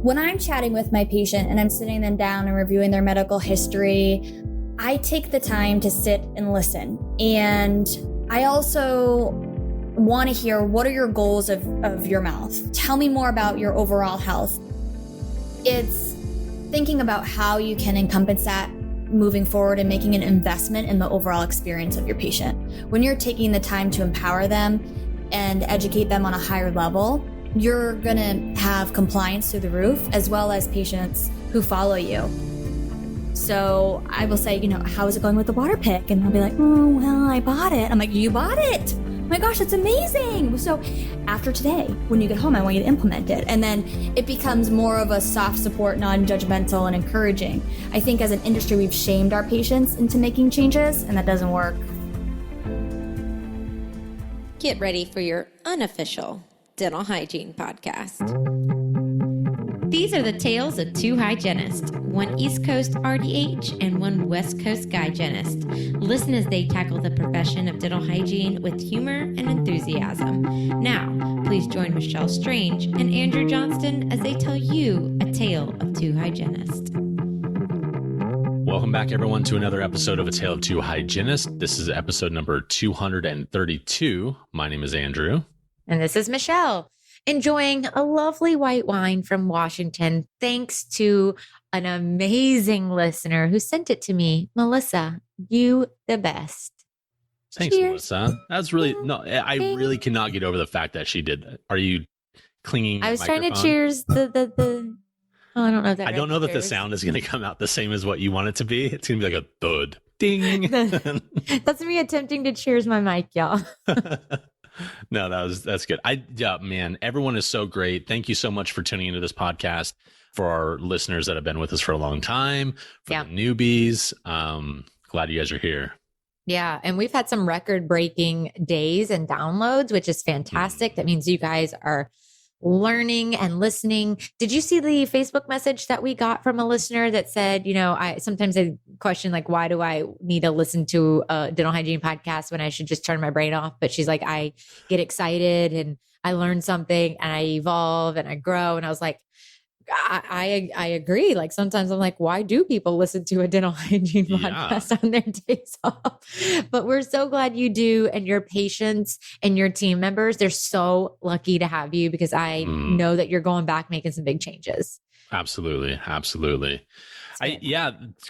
When I'm chatting with my patient and I'm sitting them down and reviewing their medical history, I take the time to sit and listen. And I also want to hear, what are your goals of your mouth? Tell me more about your overall health. It's thinking about how you can encompass that moving forward and making an investment in the overall experience of your patient. When you're taking the time to empower them and educate them on a higher level, you're going to have compliance through the roof, as well as patients who follow you. So I will say, how is it going with the water pick? And they'll be like, oh, well, I bought it. I'm like, you bought it? Oh my gosh, that's amazing. So after today, when you get home, I want you to implement it. And then it becomes more of a soft support, non-judgmental and encouraging. I think as an industry, we've shamed our patients into making changes, and that doesn't work. Get ready for your unofficial dental hygiene podcast. These are the tales of two hygienists, one East Coast RDH and one West Coast hygienist. Listen as they tackle the profession of dental hygiene with humor and enthusiasm. Now, please join Michelle Strange and Andrew Johnston as they tell you a tale of two hygienists. Welcome back, everyone, to another episode of A Tale of Two Hygienists. This is episode number 232. My name is Andrew. And this is Michelle, enjoying a lovely white wine from Washington, thanks to an amazing listener who sent it to me. Melissa, you the best. Thanks, Cheers. Melissa. That's really, I really cannot get over the fact that she did that. Are you clinging? I was trying to cheers the I don't know that. I don't know that the sound is going to come out the same as what you want it to be. It's going to be like a thud. Ding. That's me attempting to cheers my mic, y'all. No, that's good. Man, everyone is so great. Thank you so much for tuning into this podcast. For our listeners that have been with us for a long time, for the newbies, glad you guys are here. Yeah, and we've had some record-breaking days and downloads, which is fantastic. That means you guys are learning and listening. Did you see the Facebook message that we got from a listener that said, I sometimes question, like, why do I need to listen to a dental hygiene podcast when I should just turn my brain off? But she's like, I get excited and I learn something and I evolve and I grow. And I was like, I agree. Like, sometimes I'm like, why do people listen to a dental hygiene podcast on their days off? But we're so glad you do. And your patients and your team members, they're so lucky to have you, because I know that you're going back, making some big changes. Absolutely.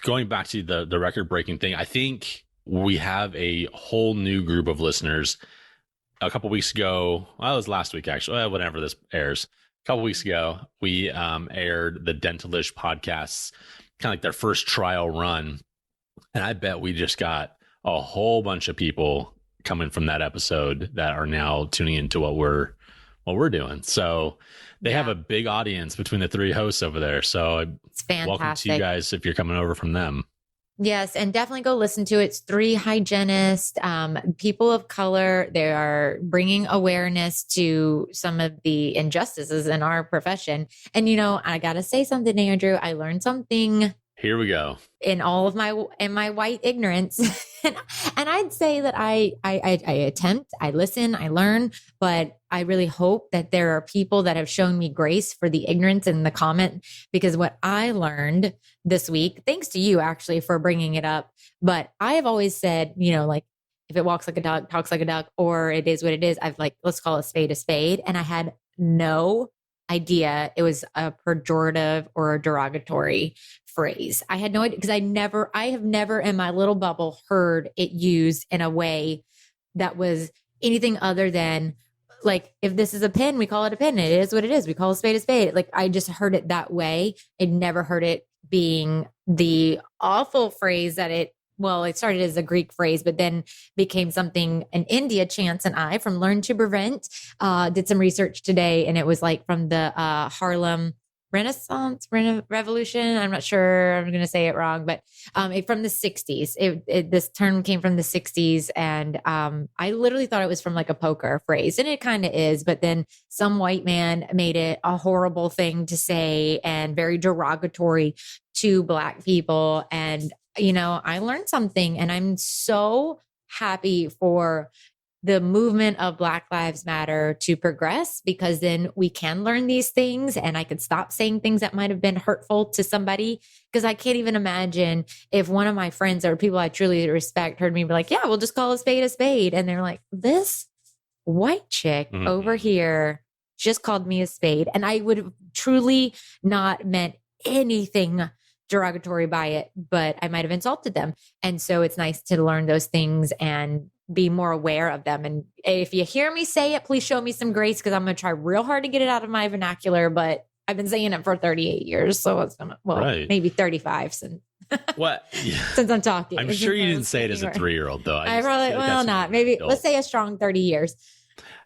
Going back to the record breaking thing, I think we have a whole new group of listeners. A couple weeks ago, well, it was last week, actually, whenever this airs. A couple weeks ago, we aired the Dentalish podcasts, kind of like their first trial run. And I bet we just got a whole bunch of people coming from that episode that are now tuning into what we're doing. So they have a big audience between the three hosts over there. So it's fantastic. Welcome to you guys if you're coming over from them. Yes, and definitely go listen to it. It's three hygienists, people of color. They are bringing awareness to some of the injustices in our profession. And, I got to say something, Andrew. I learned something. Here we go. In all of my white ignorance. and I'd say that I attempt, I listen, I learn, but I really hope that there are people that have shown me grace for the ignorance in the comment, because what I learned this week, thanks to you actually for bringing it up, but I have always said, like, if it walks like a dog, talks like a duck, or it is what it is, let's call a spade. And I had no idea it was a pejorative or a derogatory phrase. I had no idea, because I have never in my little bubble heard it used in a way that was anything other than, like, if this is a pin, we call it a pin. It is what it is. We call a spade. Like, I just heard it that way. I'd never heard it being the awful phrase that it started as a Greek phrase, but then became something in India. Chance and I from Learn to Prevent did some research today, and it was like from the Harlem Revolution. I'm not sure, I'm going to say it wrong, but from the 60s. This term came from the 60s, and I literally thought it was from like a poker phrase, and it kind of is, but then some white man made it a horrible thing to say and very derogatory to Black people. And I learned something, and I'm so happy for the movement of Black Lives Matter to progress, because then we can learn these things and I could stop saying things that might have been hurtful to somebody. Because I can't even imagine if one of my friends or people I truly respect heard me be like, yeah, we'll just call a spade a spade. And they're like, this white chick over here just called me a spade. And I would have truly not meant anything derogatory by it, but I might have insulted them. And so it's nice to learn those things and be more aware of them. And if you hear me say it, please show me some grace, because I'm going to try real hard to get it out of my vernacular, but I've been saying it for 38 years. So it's going to, maybe 35 since. What? Yeah. Since I'm talking. I'm sure you didn't say it as a 3-year-old though. I probably, not. Maybe let's say a strong 30 years.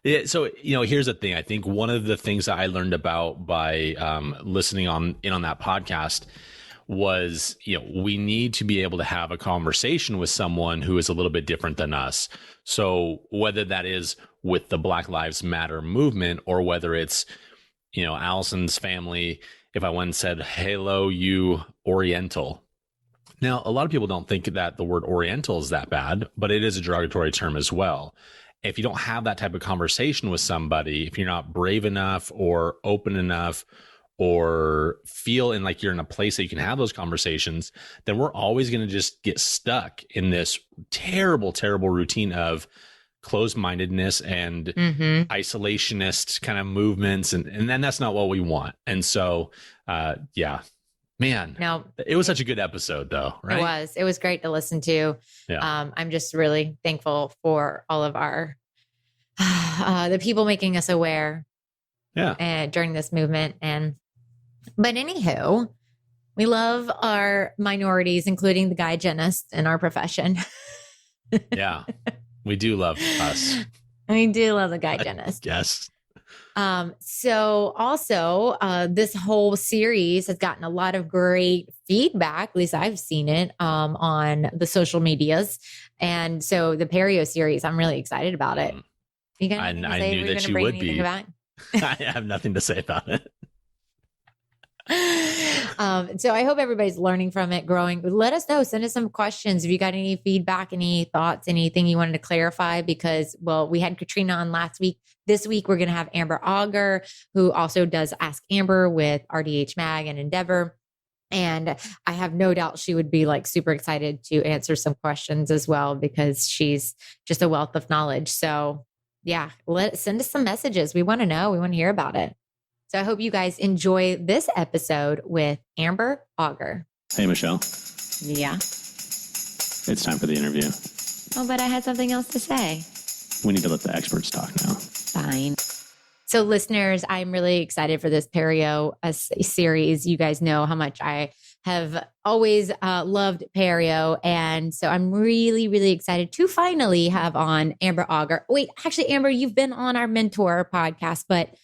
Yeah, so here's the thing. I think one of the things that I learned about by listening on that podcast was, we need to be able to have a conversation with someone who is a little bit different than us. So whether that is with the Black Lives Matter movement, or whether it's, Allison's family, if I went and said, hello, you Oriental. Now, a lot of people don't think that the word Oriental is that bad, but it is a derogatory term as well. If you don't have that type of conversation with somebody, if you're not brave enough or open enough or feel in like you're in a place that you can have those conversations, then we're always going to just get stuck in this terrible, terrible routine of closed-mindedness and isolationist kind of movements. And then that's not what we want. And so, man, no, it was such a good episode though, right? It was great to listen to. Yeah. I'm just really thankful for all of our, the people making us aware during this movement. But anywho, we love our minorities, including the hygienist in our profession. Yeah, we do love us. We do love the hygienist. Yes. So also, this whole series has gotten a lot of great feedback. At least I've seen it, on the social medias. And so the Perio series, I'm really excited about it. You gonna I knew that you would be. I have nothing to say about it. So I hope everybody's learning from it, growing. Let us know. Send us some questions. If you got any feedback, any thoughts, anything you wanted to clarify, because, we had Katrina on last week. This week, we're going to have Amber Auger, who also does Ask Amber with RDH Mag and Endeavor. And I have no doubt she would be like super excited to answer some questions as well, because she's just a wealth of knowledge. So yeah, send us some messages. We want to know. We want to hear about it. So I hope you guys enjoy this episode with Amber Auger. Hey, Michelle. Yeah. It's time for the interview. Oh, but I had something else to say. We need to let the experts talk now. Fine. So listeners, I'm really excited for this Perio series. You guys know how much I have always loved Perio. And so I'm really, really excited to finally have on Amber Auger. Wait, actually, Amber, you've been on our Mentor podcast, but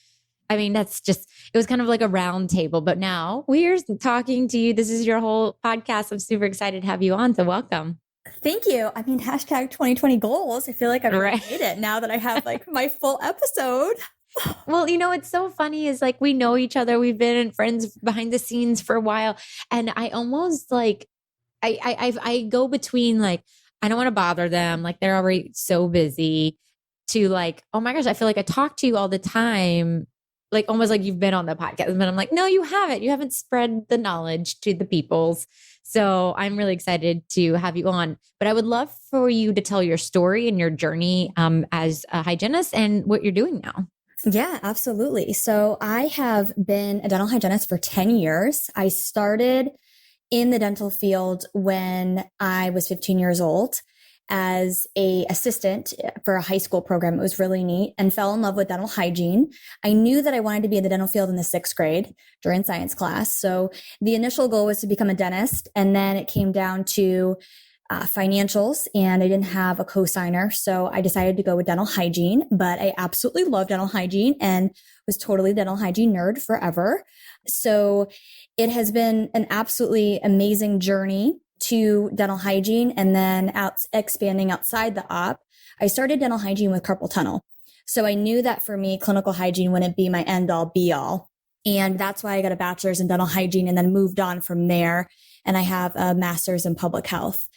I mean, it was kind of like a round table, but now we're talking to you. This is your whole podcast. I'm super excited to have you on. So welcome. Thank you. I mean, hashtag 2020 goals. I feel like I've made it now that I have like my full episode. Well, it's so funny is like, we know each other. We've been friends behind the scenes for a while. And I almost like, I go between like, I don't want to bother them. Like they're already so busy, to like, oh my gosh, I feel like I talk to you all the time. Like almost like you've been on the podcast, but I'm like, no, you haven't. You haven't spread the knowledge to the peoples. So I'm really excited to have you on. But I would love for you to tell your story and your journey as a hygienist and what you're doing now. Yeah, absolutely. So I have been a dental hygienist for 10 years. I started in the dental field when I was 15 years old as a assistant for a high school program. It was really neat, and fell in love with dental hygiene. I knew that I wanted to be in the dental field in the 6th grade during science class. So the initial goal was to become a dentist. And then it came down to financials, and I didn't have a co-signer. So I decided to go with dental hygiene, but I absolutely love dental hygiene and was totally dental hygiene nerd forever. So it has been an absolutely amazing journey to dental hygiene, and then expanding outside the op. I started dental hygiene with carpal tunnel. So I knew that for me, clinical hygiene wouldn't be my end all be all. And that's why I got a bachelor's in dental hygiene and then moved on from there. And I have a master's in public health.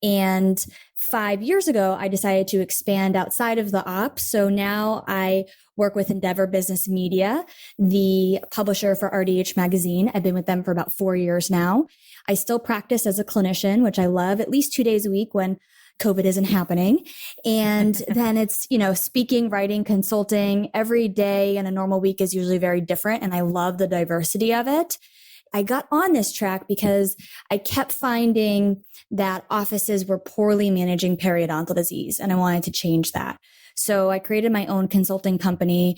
And 5 years ago, I decided to expand outside of the ops. So now I work with Endeavor Business Media, the publisher for RDH magazine. I've been with them for about 4 years now. I still practice as a clinician, which I love, at least 2 days a week when COVID isn't happening. And then it's, speaking, writing, consulting every day in a normal week is usually very different. And I love the diversity of it. I got on this track because I kept finding that offices were poorly managing periodontal disease, and I wanted to change that. So I created my own consulting company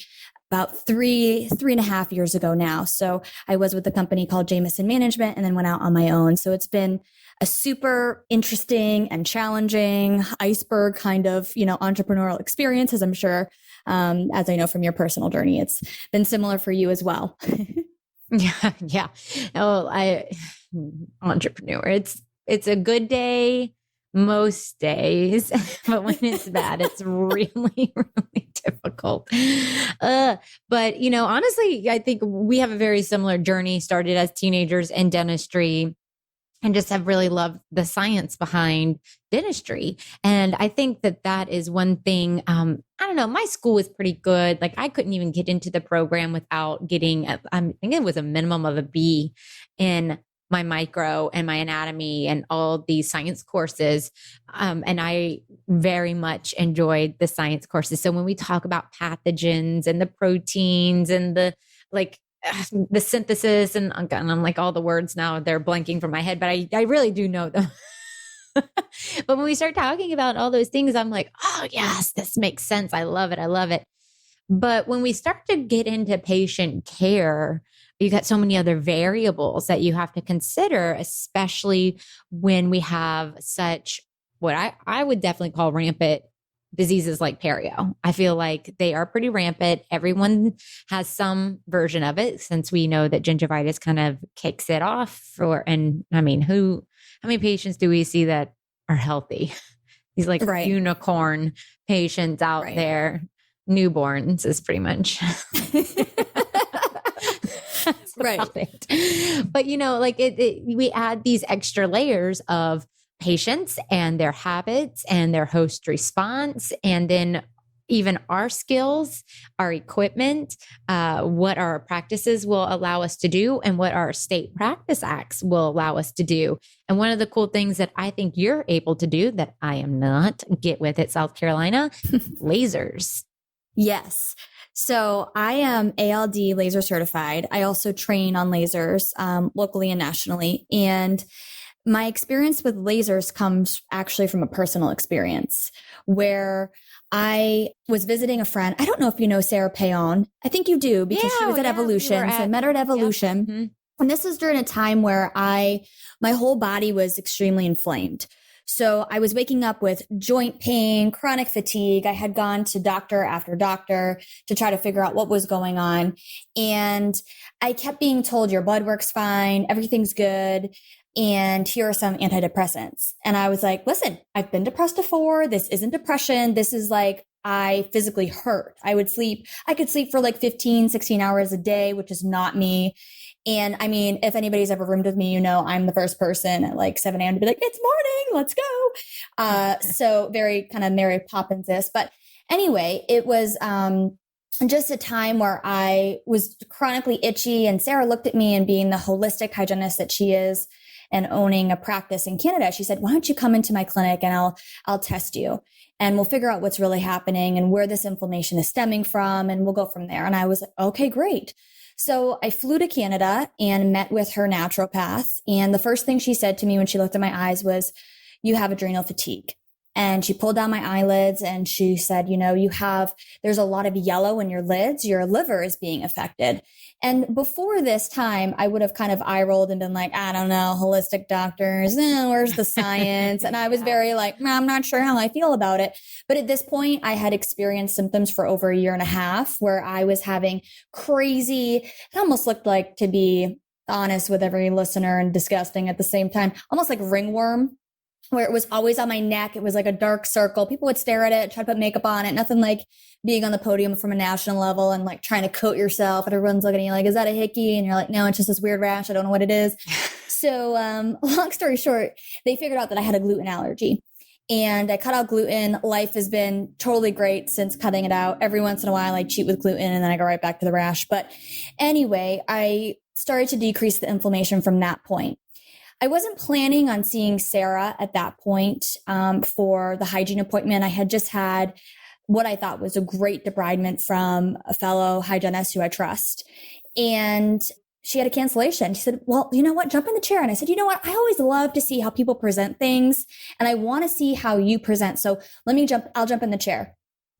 about three and a half years ago now. So I was with a company called Jameson Management and then went out on my own. So it's been a super interesting and challenging iceberg kind of, entrepreneurial experience, as I'm sure, as I know from your personal journey, it's been similar for you as well. Yeah. Oh, entrepreneur. It's a good day most days, but when it's bad, it's really, really difficult. But honestly, I think we have a very similar journey. Started as teenagers in dentistry, and just have really loved the science behind dentistry. And I think that is one thing. I don't know. My school was pretty good. Like I couldn't even get into the program without getting, I think it was a minimum of a B in my micro and my anatomy and all these science courses. And I very much enjoyed the science courses. So when we talk about pathogens and the proteins and the synthesis and I'm like all the words now, they're blanking from my head, but I really do know them. But when we start talking about all those things, I'm like, oh yes, this makes sense. I love it. I love it. But when we start to get into patient care, you got so many other variables that you have to consider, especially when we have such what I would definitely call rampant diseases like perio. I feel like they are pretty rampant. Everyone has some version of it, since we know that gingivitis kind of kicks it off. How many patients do we see that are healthy? These unicorn patients out there, newborns is pretty much. Right. But we add these extra layers of patients and their habits and their host response, and then even our skills, our equipment, what our practices will allow us to do, and what our state practice acts will allow us to do. And one of the cool things that I think you're able to do that I am not, get with at South Carolina, lasers. Yes. So I am ALD laser certified. I also train on lasers locally and nationally. And my experience with lasers comes actually from a personal experience where I was visiting a friend. I don't know if you know Sarah Payon. I think you do, because she was at Evolution. So I met her at Evolution. Yep. Mm-hmm. And this is during a time where my whole body was extremely inflamed. So I was waking up with joint pain, chronic fatigue. I had gone to doctor after doctor to try to figure out what was going on. And I kept being told your blood work's fine, everything's good, and here are some antidepressants. And I was like, listen, I've been depressed before. This isn't depression. This is like, I physically hurt. I could sleep for like 15, 16 hours a day, which is not me. And I mean, if anybody's ever roomed with me, I'm the first person at like 7 a.m. to be like, it's morning, let's go. So very kind of Mary Poppins-ish. But anyway, it was just a time where I was chronically itchy, and Sarah looked at me, and being the holistic hygienist that she is and owning a practice in Canada, she said, why don't you come into my clinic and I'll test you, and we'll figure out what's really happening and where this inflammation is stemming from, and we'll go from there. And I was like, okay, great. So I flew to Canada and met with her naturopath. And the first thing she said to me when she looked at my eyes was, you have adrenal fatigue. And she pulled down my eyelids and she said, there's a lot of yellow in your lids. Your liver is being affected. And before this time, I would have kind of eye rolled and been like, I don't know, holistic doctors, where's the science? And I was very like, I'm not sure how I feel about it. But at this point, I had experienced symptoms for over a year and a half where I was having crazy, it almost looked like, to be honest with every listener and disgusting at the same time, almost like ringworm, where it was always on my neck. It was like a dark circle. People would stare at it, try to put makeup on it. Nothing like being on the podium from a national level and like trying to coat yourself. And everyone's looking at you like, is that a hickey? And you're like, no, it's just this weird rash. I don't know what it is. So, long story short, they figured out that I had a gluten allergy. And I cut out gluten. Life has been totally great since cutting it out. Every once in a while, I cheat with gluten and then I go right back to the rash. But anyway, I started to decrease the inflammation from that point. I wasn't planning on seeing Sarah at that point for the hygiene appointment. I had just had what I thought was a great debridement from a fellow hygienist who I trust. And she had a cancellation. She said, well, you know what? Jump in the chair. And I said, you know what? I always love to see how people present things. And I want to see how you present. So I'll jump in the chair.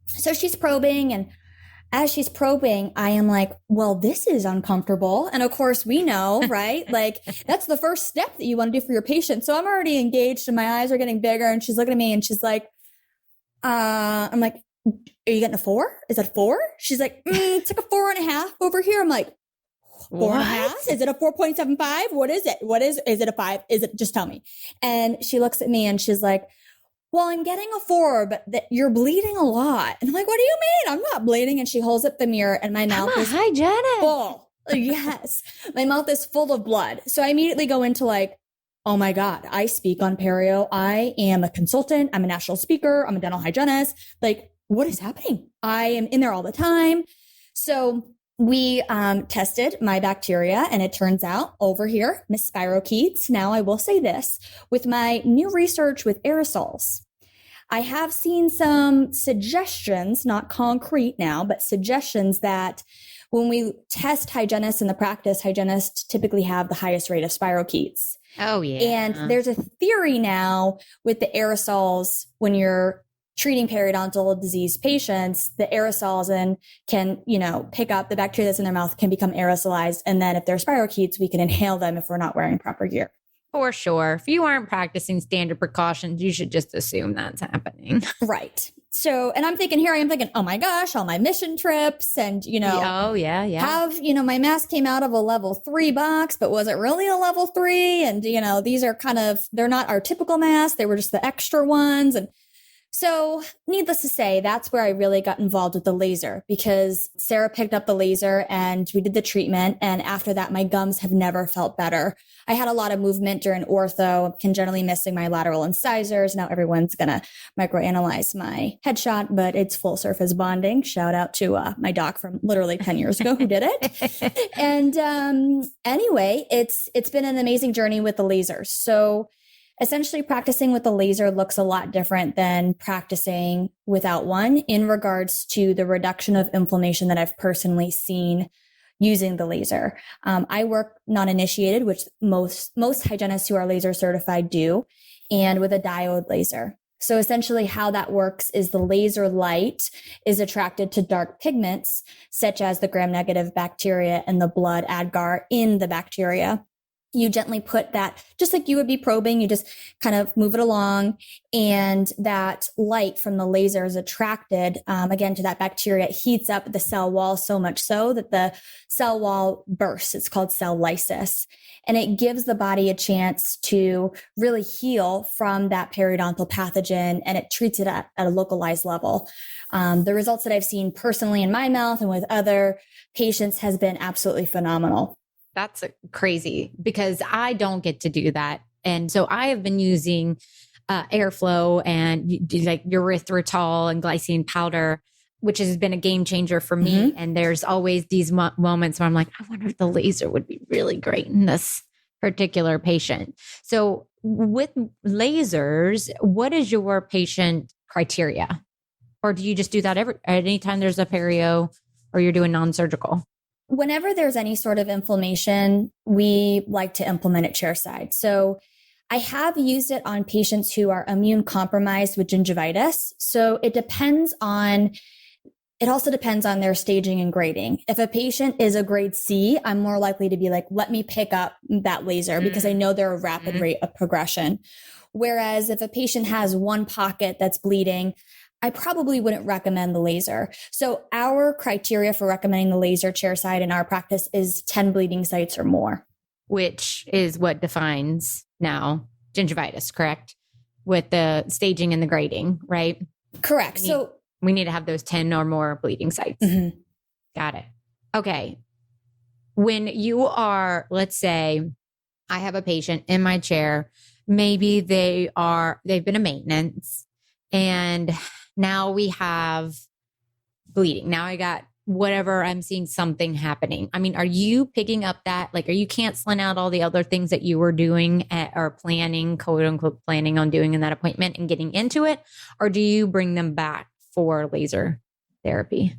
So she's probing. And as she's probing, I am like, well, this is uncomfortable. And of course we know, right? Like that's the first step that you want to do for your patient. So I'm already engaged and my eyes are getting bigger. And she's looking at me and she's like, I'm like, are you getting a 4? Is that a 4? She's like, it's like a 4.5 over here. I'm like, 4.5? Is it a 4.75? What is it? Is it a 5? Is it, just tell me. And she looks at me and she's like, well, I'm getting a 4, but you're bleeding a lot. And I'm like, what do you mean? I'm not bleeding. And she holds up the mirror and my mouth is hygienist. Full. Yes. My mouth is full of blood. So I immediately go into like, oh my God, I speak on Perio. I am a consultant. I'm a national speaker. I'm a dental hygienist. Like, what is happening? I am in there all the time. So we tested my bacteria and it turns out over here, Miss Spirochetes. Now I will say this, with my new research with aerosols, I have seen some suggestions, not concrete now, but suggestions that when we test hygienists in the practice, hygienists typically have the highest rate of spirochetes. Oh yeah. And there's a theory now with the aerosols when you're treating periodontal disease patients, the aerosols can, pick up the bacteria that's in their mouth can become aerosolized. And then if they're spirochetes, we can inhale them if we're not wearing proper gear. For sure. If you aren't practicing standard precautions, you should just assume that's happening. Right. So, and I'm thinking, oh my gosh, all my mission trips and, oh yeah. have, my mask came out of a level 3 box, but was it really a level 3? And, these are they're not our typical masks. They were just the extra ones. And so needless to say, that's where I really got involved with the laser because Sarah picked up the laser and we did the treatment. And after that, my gums have never felt better. I had a lot of movement during ortho, congenitally missing my lateral incisors. Now everyone's going to microanalyze my headshot, but it's full surface bonding. Shout out to my doc from literally 10 years ago who did it. And anyway, it's been an amazing journey with the laser. So essentially, practicing with the laser looks a lot different than practicing without one in regards to the reduction of inflammation that I've personally seen using the laser. I work non-initiated, which most hygienists who are laser certified do, and with a diode laser. So essentially how that works is the laser light is attracted to dark pigments, such as the gram-negative bacteria and the blood agar in the bacteria. You gently put that, just like you would be probing, you just kind of move it along. And that light from the laser is attracted, again, to that bacteria. It heats up the cell wall so much so that the cell wall bursts. It's called cell lysis. And it gives the body a chance to really heal from that periodontal pathogen. And it treats it at a localized level. The results that I've seen personally in my mouth and with other patients has been absolutely phenomenal. That's crazy because I don't get to do that. And so I have been using airflow and like erythritol and glycine powder, which has been a game changer for me. Mm-hmm. And there's always these moments where I'm like, I wonder if the laser would be really great in this particular patient. So with lasers, what is your patient criteria? Or do you just do that anytime there's a perio or you're doing non-surgical? Whenever there's any sort of inflammation, we like to implement it chairside. So I have used it on patients who are immune compromised with gingivitis. So it also depends on their staging and grading. If a patient is a grade C, I'm more likely to be like, let me pick up that laser because I know they're a rapid rate of progression. Whereas if a patient has one pocket that's bleeding, I probably wouldn't recommend the laser. So our criteria for recommending the laser chairside in our practice is 10 bleeding sites or more. Which is what defines now gingivitis, correct? With the staging and the grading, right? Correct. We need to have those 10 or more bleeding sites. Mm-hmm. Got it. Okay. When you are, let's say, I have a patient in my chair. Maybe they've been a maintenance and now we have bleeding. Now I got whatever, I'm seeing something happening. I mean, are you picking up that? Like, are you canceling out all the other things that you were doing or planning, quote unquote, planning on doing in that appointment and getting into it? Or do you bring them back for laser therapy?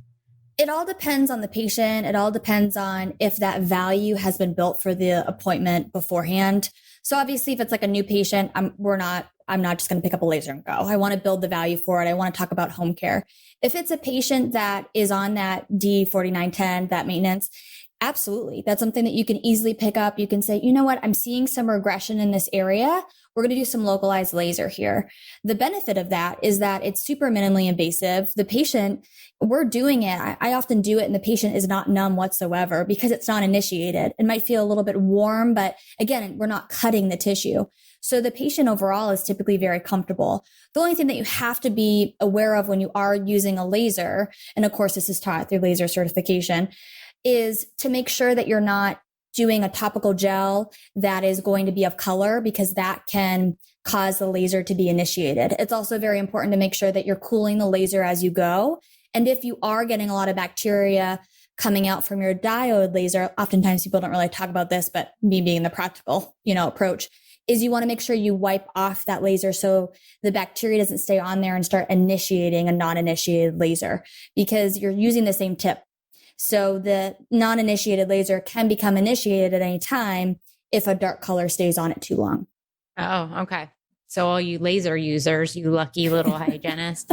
It all depends on the patient. It all depends on if that value has been built for the appointment beforehand. So obviously, if it's like a new patient, I'm not just going to pick up a laser and go. I want to build the value for it. I want to talk about home care. If it's a patient that is on that D4910, that maintenance, absolutely. That's something that you can easily pick up. You can say, you know what? I'm seeing some regression in this area. We're going to do some localized laser here. The benefit of that is that it's super minimally invasive. The patient, we're doing it. I often do it and the patient is not numb whatsoever because it's not initiated. It might feel a little bit warm, but again, we're not cutting the tissue. So the patient overall is typically very comfortable. The only thing that you have to be aware of when you are using a laser, and of course this is taught through laser certification, is to make sure that you're not doing a topical gel that is going to be of color because that can cause the laser to be initiated. It's also very important to make sure that you're cooling the laser as you go. And if you are getting a lot of bacteria coming out from your diode laser, oftentimes people don't really talk about this, but me being the practical, approach is you want to make sure you wipe off that laser so the bacteria doesn't stay on there and start initiating a non-initiated laser because you're using the same tip. So the non-initiated laser can become initiated at any time if a dark color stays on it too long. Oh, okay. So all you laser users, you lucky little hygienist,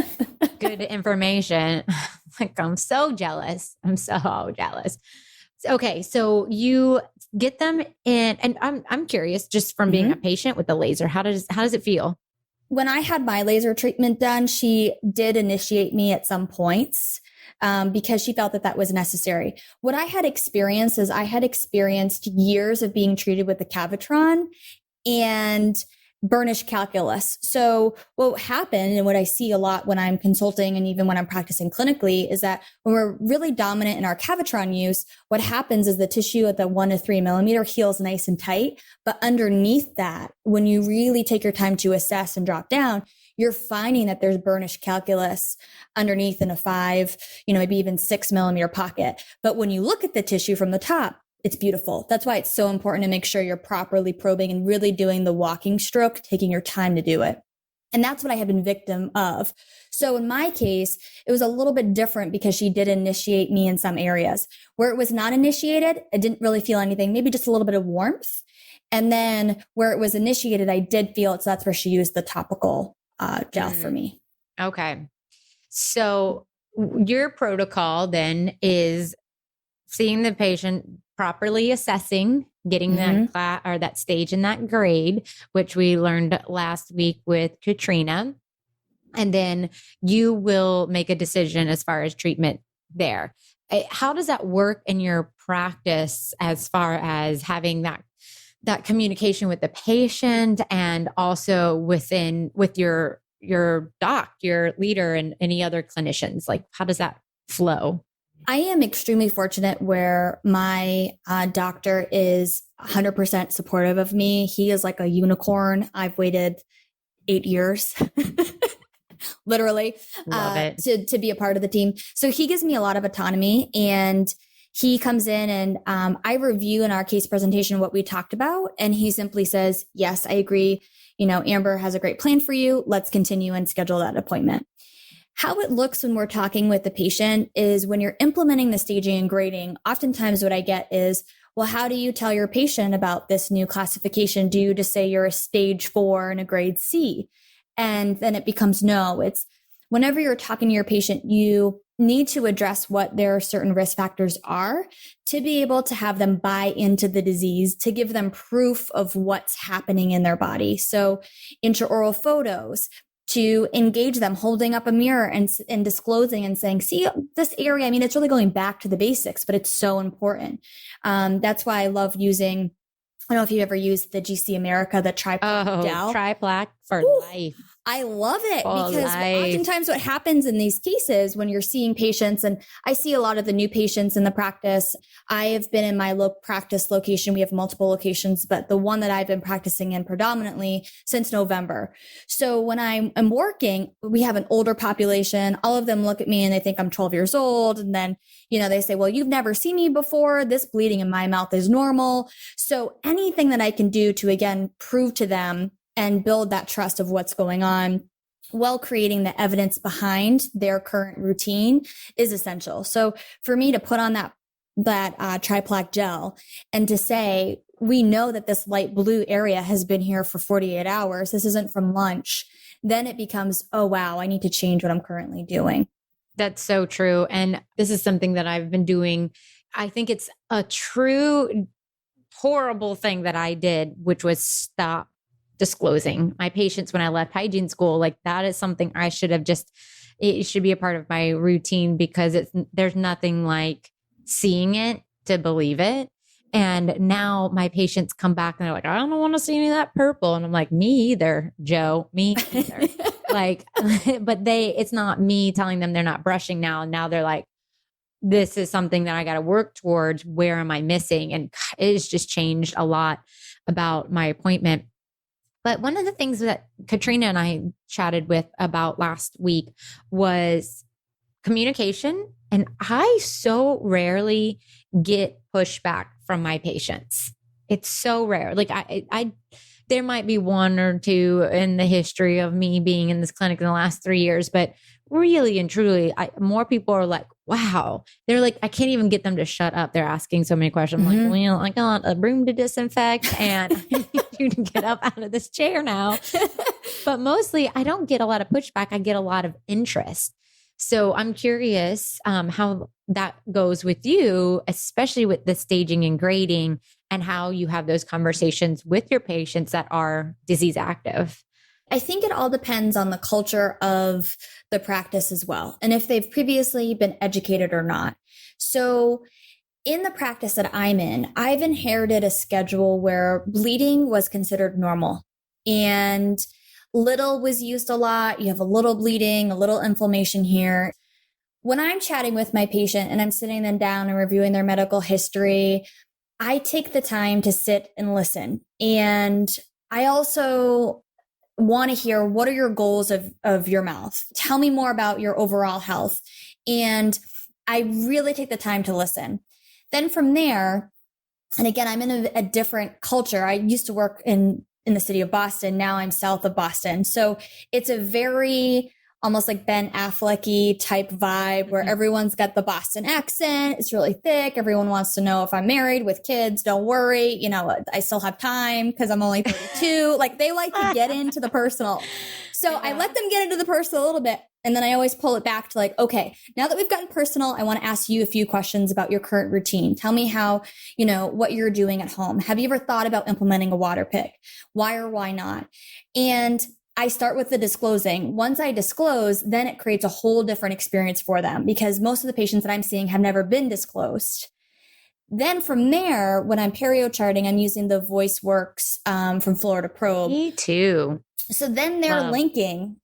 good information. Like, I'm so jealous. I'm so jealous. Okay. So you get them in, and I'm curious just from being a patient with the laser, how does it feel? When I had my laser treatment done, she did initiate me at some points. Because she felt that was necessary. What I had experienced is I had experienced years of being treated with the Cavitron and burnished calculus. So what happened and what I see a lot when I'm consulting and even when I'm practicing clinically is that when we're really dominant in our Cavitron use, what happens is the tissue at the 1 to 3 millimeter heals nice and tight. But underneath that, when you really take your time to assess and drop down, you're finding that there's burnished calculus underneath in a 5, maybe even 6 millimeter pocket. But when you look at the tissue from the top, it's beautiful. That's why it's so important to make sure you're properly probing and really doing the walking stroke, taking your time to do it. And that's what I had been victim of. So in my case, it was a little bit different because she did initiate me in some areas. Where it was not initiated, I didn't really feel anything, maybe just a little bit of warmth. And then where it was initiated, I did feel it. So that's where she used the topical gel for me. Okay. So your protocol then is seeing the patient, properly assessing, getting that class or that stage in that grade, which we learned last week with Katrina. And then you will make a decision as far as treatment there. How does that work in your practice as far as having that communication with the patient and also with your doc, your leader, and any other clinicians? Like, how does that flow? I am extremely fortunate where my doctor is 100% supportive of me. He is like a unicorn. I've waited 8 years, literally, to be a part of the team. So he gives me a lot of autonomy, and he comes in and I review in our case presentation what we talked about. And he simply says, yes, I agree. Amber has a great plan for you. Let's continue and schedule that appointment. How it looks when we're talking with the patient is when you're implementing the staging and grading, oftentimes what I get is, well, how do you tell your patient about this new classification? Do you just say you're a stage 4 and a grade C? And then it becomes no. It's whenever you're talking to your patient, you need to address what their certain risk factors are to be able to have them buy into the disease, to give them proof of what's happening in their body. So intraoral photos, to engage them, holding up a mirror and disclosing and saying, see this area. I mean, it's really going back to the basics, but it's so important. That's why I love using, I don't know if you've ever used the GC America, the Triplaque gel. Triplaque for life. I love it Oh, because oftentimes what happens in these cases when you're seeing patients, and I see a lot of the new patients in the practice. I have been in my practice location. We have multiple locations, but the one that I've been practicing in predominantly since November. So when I'm working, we have an older population. All of them look at me and they think I'm 12 years old. And then, they say, well, you've never seen me before. This bleeding in my mouth is normal. So anything that I can do to, again, prove to them and build that trust of what's going on while creating the evidence behind their current routine is essential. So for me to put on that triplaque gel and to say, we know that this light blue area has been here for 48 hours. This isn't from lunch. Then it becomes, oh, wow, I need to change what I'm currently doing. That's so true. And this is something that I've been doing. I think it's a true horrible thing that I did, which was stop disclosing my patients when I left hygiene school. Like that is something I should have it should be a part of my routine because there's nothing like seeing it to believe it. And now my patients come back and they're like, I don't want to see any of that purple. And I'm like, me either, Joe, me either. But it's not me telling them they're not brushing now. And now they're like, this is something that I got to work towards. Where am I missing? And it has just changed a lot about my appointment. But one of the things that Katrina and I chatted with about last week was communication. And I so rarely get pushback from my patients. It's so rare. Like there might be one or two in the history of me being in this clinic in the last 3 years, but really and truly, more people are like, wow. They're like, I can't even get them to shut up. They're asking so many questions. I'm like, well, I got a room to disinfect and I need you to get up out of this chair now. But mostly I don't get a lot of pushback. I get a lot of interest. So I'm curious how that goes with you, especially with the staging and grading and how you have those conversations with your patients that are disease active. I think it all depends on the culture of the practice as well, and if they've previously been educated or not. So in the practice that I'm in, I've inherited a schedule where bleeding was considered normal and little was used a lot. You have a little bleeding, a little inflammation here. When I'm chatting with my patient and I'm sitting them down and reviewing their medical history, I take the time to sit and listen. And I also want to hear, what are your goals of your mouth? Tell me more about your overall health. And I really take the time to listen. Then from there, and again, I'm in a different culture. I used to work in the city of Boston. Now I'm south of Boston. So it's a very almost like Ben Affleck-y type vibe where everyone's got the Boston accent. It's really thick. Everyone wants to know if I'm married with kids. Don't worry. I still have time because I'm only 32. Like they like to get into the personal. So I let them get into the personal a little bit. And then I always pull it back to like, okay, now that we've gotten personal, I want to ask you a few questions about your current routine. Tell me how, what you're doing at home. Have you ever thought about implementing a water pick? Why or why not? And I start with the disclosing. Once I disclose, then it creates a whole different experience for them because most of the patients that I'm seeing have never been disclosed. Then from there, when I'm perio charting, I'm using the VoiceWorks from Florida Probe. Me too. So then they're linking,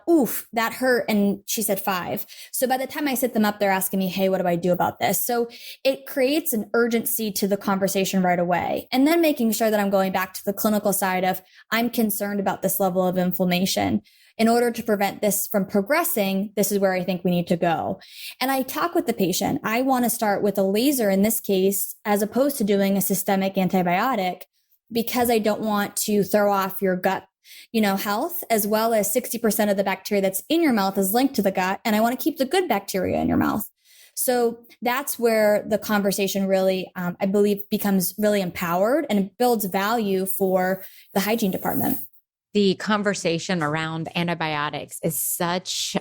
oof, that hurt. And she said 5. So by the time I sit them up, they're asking me, hey, what do I do about this? So it creates an urgency to the conversation right away. And then making sure that I'm going back to the clinical side of, I'm concerned about this level of inflammation. In order to prevent this from progressing, this is where I think we need to go. And I talk with the patient. I want to start with a laser in this case, as opposed to doing a systemic antibiotic, because I don't want to throw off your gut health, as well as 60% of the bacteria that's in your mouth is linked to the gut. And I want to keep the good bacteria in your mouth. So that's where the conversation really, I believe, becomes really empowered and it builds value for the hygiene department. The conversation around antibiotics is such,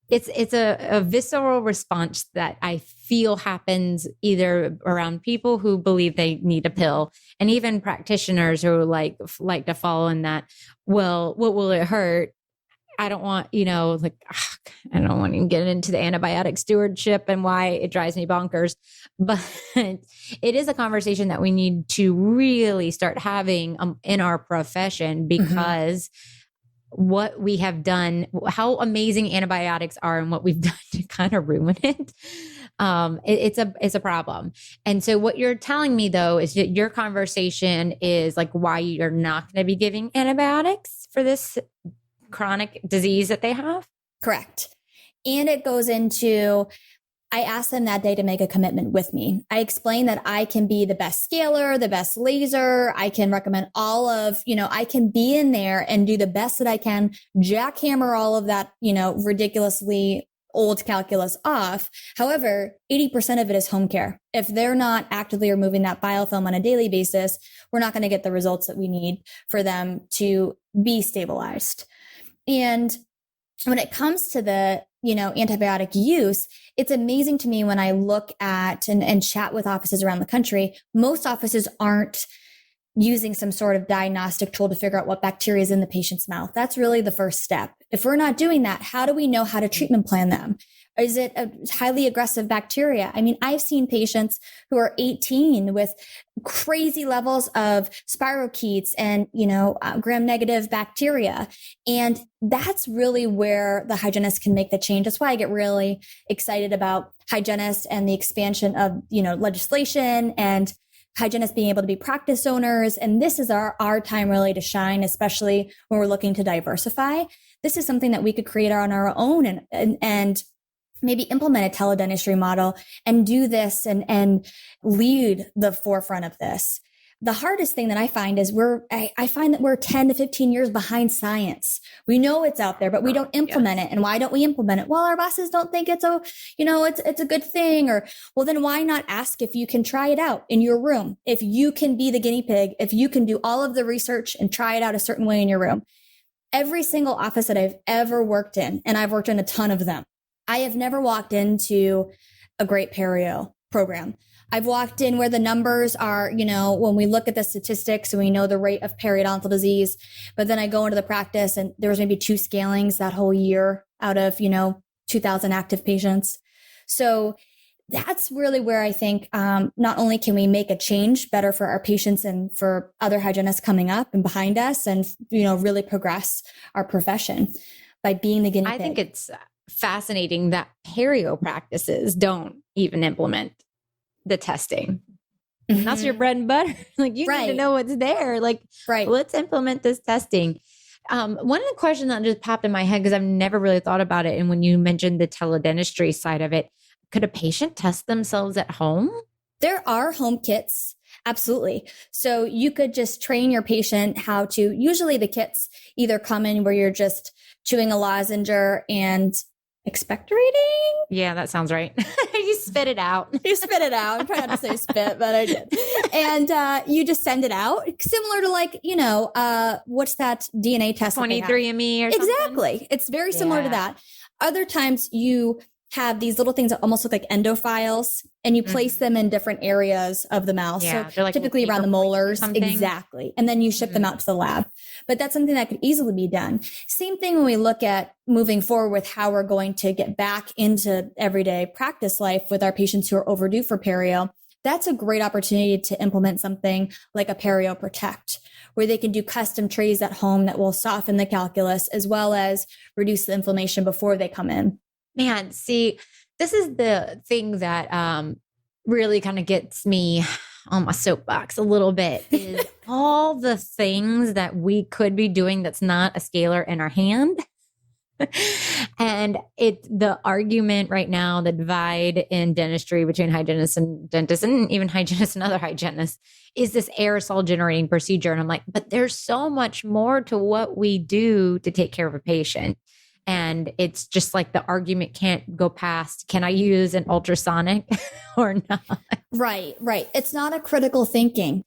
it's a visceral response that I feel happens either around people who believe they need a pill and even practitioners who like to follow in that. Well, what will it hurt? I don't want, I don't want to get into the antibiotic stewardship and why it drives me bonkers, but it is a conversation that we need to really start having in our profession because what we have done, how amazing antibiotics are and what we've done to kind of ruin it. It's a problem. And so what you're telling me though, is that your conversation is like why you're not going to be giving antibiotics for this chronic disease that they have? Correct. And it goes into, I asked them that day to make a commitment with me. I explained that I can be the best scaler, the best laser. I can recommend all of, I can be in there and do the best that I can, jackhammer all of that, ridiculously old calculus off. However, 80% of it is home care. If they're not actively removing that biofilm on a daily basis, we're not going to get the results that we need for them to be stabilized. And when it comes to the, antibiotic use, it's amazing to me when I look at and chat with offices around the country, most offices aren't using some sort of diagnostic tool to figure out what bacteria is in the patient's mouth. That's really the first step. If we're not doing that, how do we know how to treatment plan them? Is it a highly aggressive bacteria? I mean, I've seen patients who are 18 with crazy levels of spirochetes and, gram-negative bacteria. And that's really where the hygienist can make the change. That's why I get really excited about hygienists and the expansion of, legislation and hygienists being able to be practice owners. And this is our time really to shine, especially when we're looking to diversify. This is something that we could create on our own and maybe implement a teledentistry model and do this and lead the forefront of this. The hardest thing that I find is I find that we're 10 to 15 years behind science. We know it's out there, but we don't implement it. And why don't we implement it? Well, our bosses don't think it's a good thing. Or, well, then why not ask if you can try it out in your room? If you can be the guinea pig, if you can do all of the research and try it out a certain way in your room. Every single office that I've ever worked in, and I've worked in a ton of them, I have never walked into a great Perio program. I've walked in where the numbers are, when we look at the statistics and we know the rate of periodontal disease, but then I go into the practice and there was maybe 2 scalings that whole year out of, 2,000 active patients. So that's really where I think not only can we make a change better for our patients and for other hygienists coming up and behind us and, really progress our profession by being the guinea pig. I think it's fascinating that perio practices don't even implement the testing. Mm-hmm. That's your bread and butter. Like you need to know what's there. Like, let's implement this testing. One of the questions that just popped in my head, because I've never really thought about it. And when you mentioned the teledentistry side of it, could a patient test themselves at home? There are home kits. Absolutely. So you could just train your patient how to, usually the kits either come in where you're just chewing a lozenge and expectorating. Yeah, that sounds right. You spit it out. You spit it out. I'm trying not to say spit, but I did. And you just send it out. Similar to what's that DNA test? 23andMe or something? Exactly. It's very similar to that. Other times you have these little things that almost look like endophiles and you place them in different areas of the mouth. Yeah, so like typically around the molars. Exactly. And then you ship them out to the lab. But that's something that could easily be done. Same thing when we look at moving forward with how we're going to get back into everyday practice life with our patients who are overdue for perio. That's a great opportunity to implement something like a Perio Protect, where they can do custom trays at home that will soften the calculus as well as reduce the inflammation before they come in. Man, see, this is the thing that really kind of gets me on my soapbox a little bit is all the things that we could be doing that's not a scaler in our hand. And the argument right now, the divide in dentistry between hygienists and dentists and even hygienists and other hygienists is this aerosol generating procedure. And I'm like, but there's so much more to what we do to take care of a patient. And it's just like the argument can't go past, can I use an ultrasonic or not? Right. It's not a critical thinking.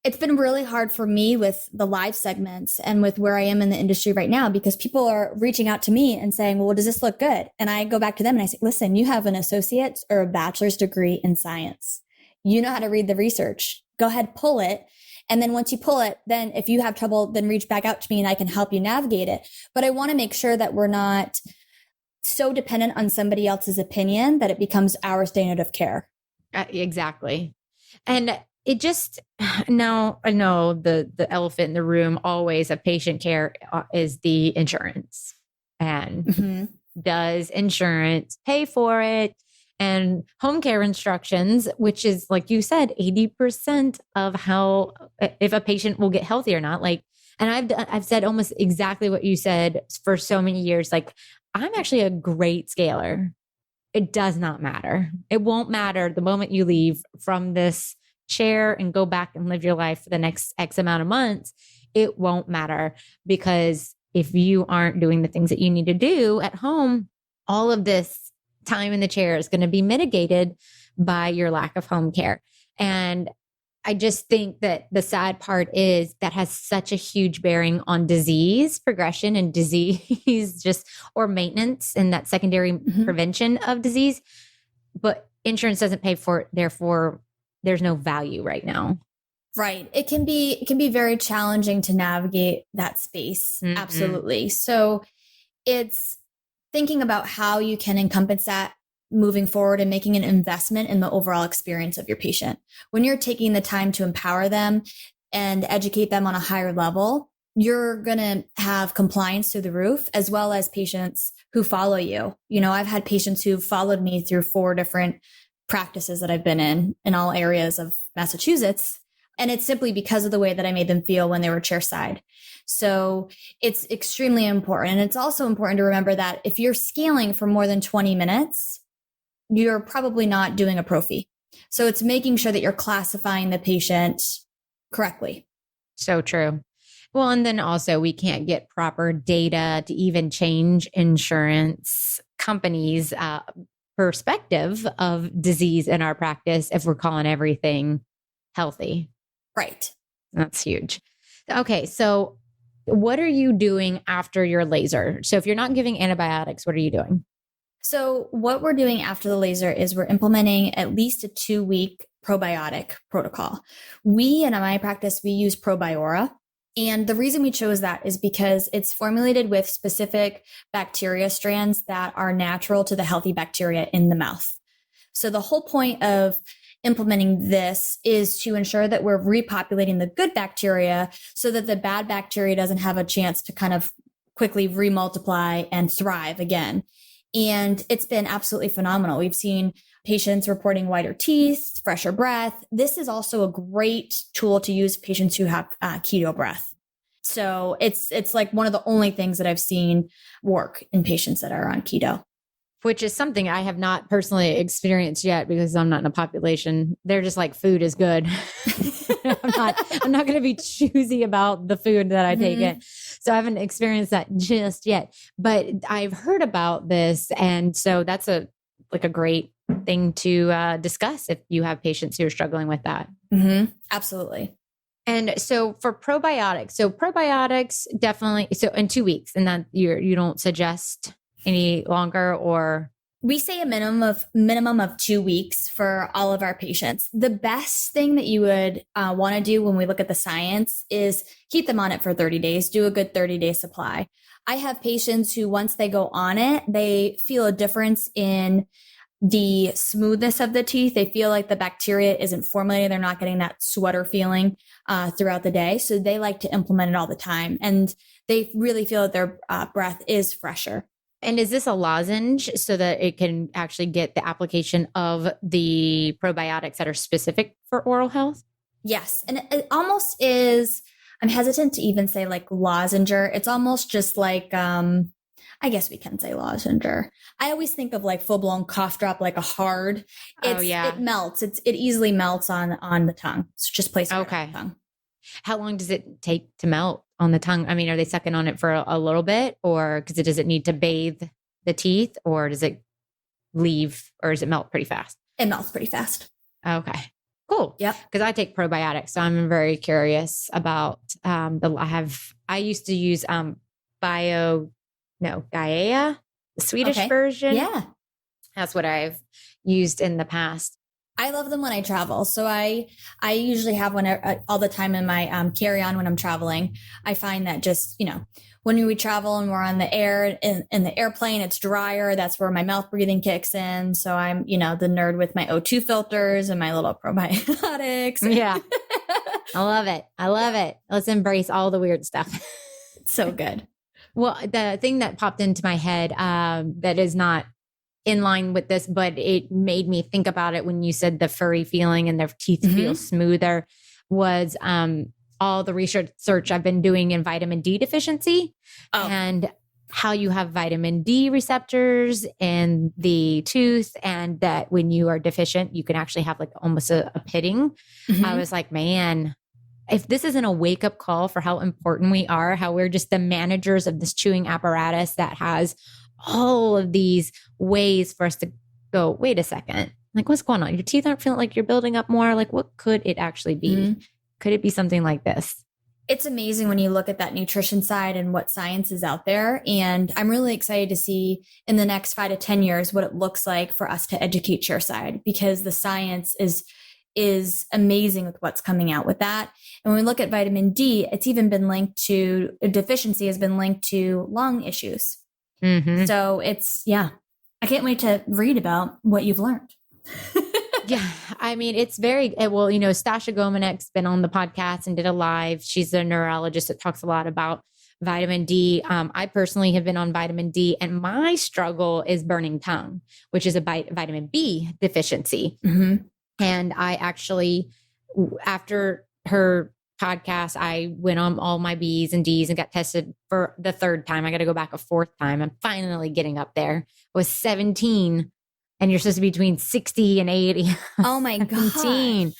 It's been really hard for me with the live segments and with where I am in the industry right now, because people are reaching out to me and saying, well, does this look good? And I go back to them and I say, listen, you have an associate's or a bachelor's degree in science. You know how to read the research. Go ahead, pull it. And then once you pull it, then if you have trouble, then reach back out to me and I can help you navigate it. But I want to make sure that we're not so dependent on somebody else's opinion that it becomes our standard of care. Exactly. And it just, now I know the elephant in the room always of patient care is the insurance. And does insurance pay for it? And home care instructions, which is, like you said, 80% of how, if a patient will get healthy or not. Like, and I've said almost exactly what you said for so many years. Like, I'm actually a great scaler. It does not matter. It won't matter the moment you leave from this chair and go back and live your life for the next X amount of months. It won't matter, because if you aren't doing the things that you need to do at home, all of this time in the chair is going to be mitigated by your lack of home care. And I just think that the sad part is that has such a huge bearing on disease progression and disease just, or maintenance and that secondary prevention of disease. But insurance doesn't pay for it. Therefore, there's no value right now. Right. It can be very challenging to navigate that space. Absolutely. So it's thinking about how you can encompass that moving forward and making an investment in the overall experience of your patient. When you're taking the time to empower them and educate them on a higher level, you're going to have compliance through the roof, as well as patients who follow you. You know, I've had patients who followed me through 4 different practices that I've been in all areas of Massachusetts. And it's simply because of the way that I made them feel when they were chairside. So it's extremely important. And it's also important to remember that if you're scaling for more than 20 minutes, you're probably not doing a prophy. So it's making sure that you're classifying the patient correctly. So true. Well, and then also we can't get proper data to even change insurance companies' perspective of disease in our practice if we're calling everything healthy. Right. That's huge. Okay. So what are you doing after your laser? So if you're not giving antibiotics, what are you doing? So what we're doing after the laser is we're implementing at least a 2-week probiotic protocol. We, in my practice, we use Probiora. And the reason we chose that is because it's formulated with specific bacteria strands that are natural to the healthy bacteria in the mouth. So the whole point of implementing this is to ensure that we're repopulating the good bacteria so that the bad bacteria doesn't have a chance to kind of quickly remultiply and thrive again. And it's been absolutely phenomenal. We've seen patients reporting whiter teeth, fresher breath. This is also a great tool to use for patients who have keto breath. So it's like one of the only things that I've seen work in patients that are on keto. Which is something I have not personally experienced yet because I'm not in a population. They're just like, food is good. I'm not going to be choosy about the food that I take in. So I haven't experienced that just yet, but I've heard about this. And so that's a great thing to discuss if you have patients who are struggling with that. Absolutely. And so for probiotics, definitely, so in 2 weeks, and then you don't suggest any longer, or? We say a minimum of 2 weeks for all of our patients. The best thing that you would want to do when we look at the science is keep them on it for 30 days, do a good 30-day supply. I have patients who, once they go on it, they feel a difference in the smoothness of the teeth. They feel like the bacteria isn't formulating. They're not getting that sweater feeling throughout the day. So they like to implement it all the time. And they really feel that their breath is fresher. And is this a lozenge so that it can actually get the application of the probiotics that are specific for oral health? Yes. And it almost is, I'm hesitant to even say like lozenger. It's almost just like, I guess we can say lozenger. I always think of like full-blown cough drop, like a hard. It melts. It easily melts on the tongue. So just place it on the tongue. How long does it take to melt on the tongue? I mean, are they sucking on it for a little bit, or does it need to bathe the teeth, or does it leave, or does it melt pretty fast? It melts pretty fast. Okay, cool. Yep. Because I take probiotics, so I'm very curious about I used to use Gaia, the Swedish version. Yeah. That's what I've used in the past. I love them when I travel. So I usually have one all the time in my carry-on when I'm traveling. I find that just, when we travel and we're on the air in the airplane, it's drier. That's where my mouth breathing kicks in. So I'm, the nerd with my O2 filters and my little probiotics. Yeah. I love it. I love it. Let's embrace all the weird stuff. So good. Well, the thing that popped into my head that is not in line with this, but it made me think about it when you said the furry feeling and their teeth feel smoother was all the research I've been doing in vitamin D deficiency and how you have vitamin D receptors in the tooth, and that when you are deficient, you can actually have like almost a pitting. I was like, man, if this isn't a wake up call for how important we are, how we're just the managers of this chewing apparatus that has all of these ways for us to go, wait a second, like what's going on? Your teeth aren't feeling like you're building up more. Like what could it actually be? Could it be something like this? It's amazing when you look at that nutrition side and what science is out there. And I'm really excited to see in the next 5 to 10 years what it looks like for us to educate chairside, because the science is amazing with what's coming out with that. And when we look at vitamin D, it's even been linked to deficiency has been linked to lung issues. So I can't wait to read about what you've learned. Yeah. I mean, it's very, well, Stasha Gomenek's been on the podcast and did a live. She's a neurologist that talks a lot about vitamin D. I personally have been on vitamin D, and my struggle is burning tongue, which is a vitamin B deficiency. And I actually, after her podcast, I went on all my B's and D's and got tested for the 3rd time. I got to go back a 4th time. I'm finally getting up there. I was 17 and you're supposed to be between 60 and 80. Oh my God.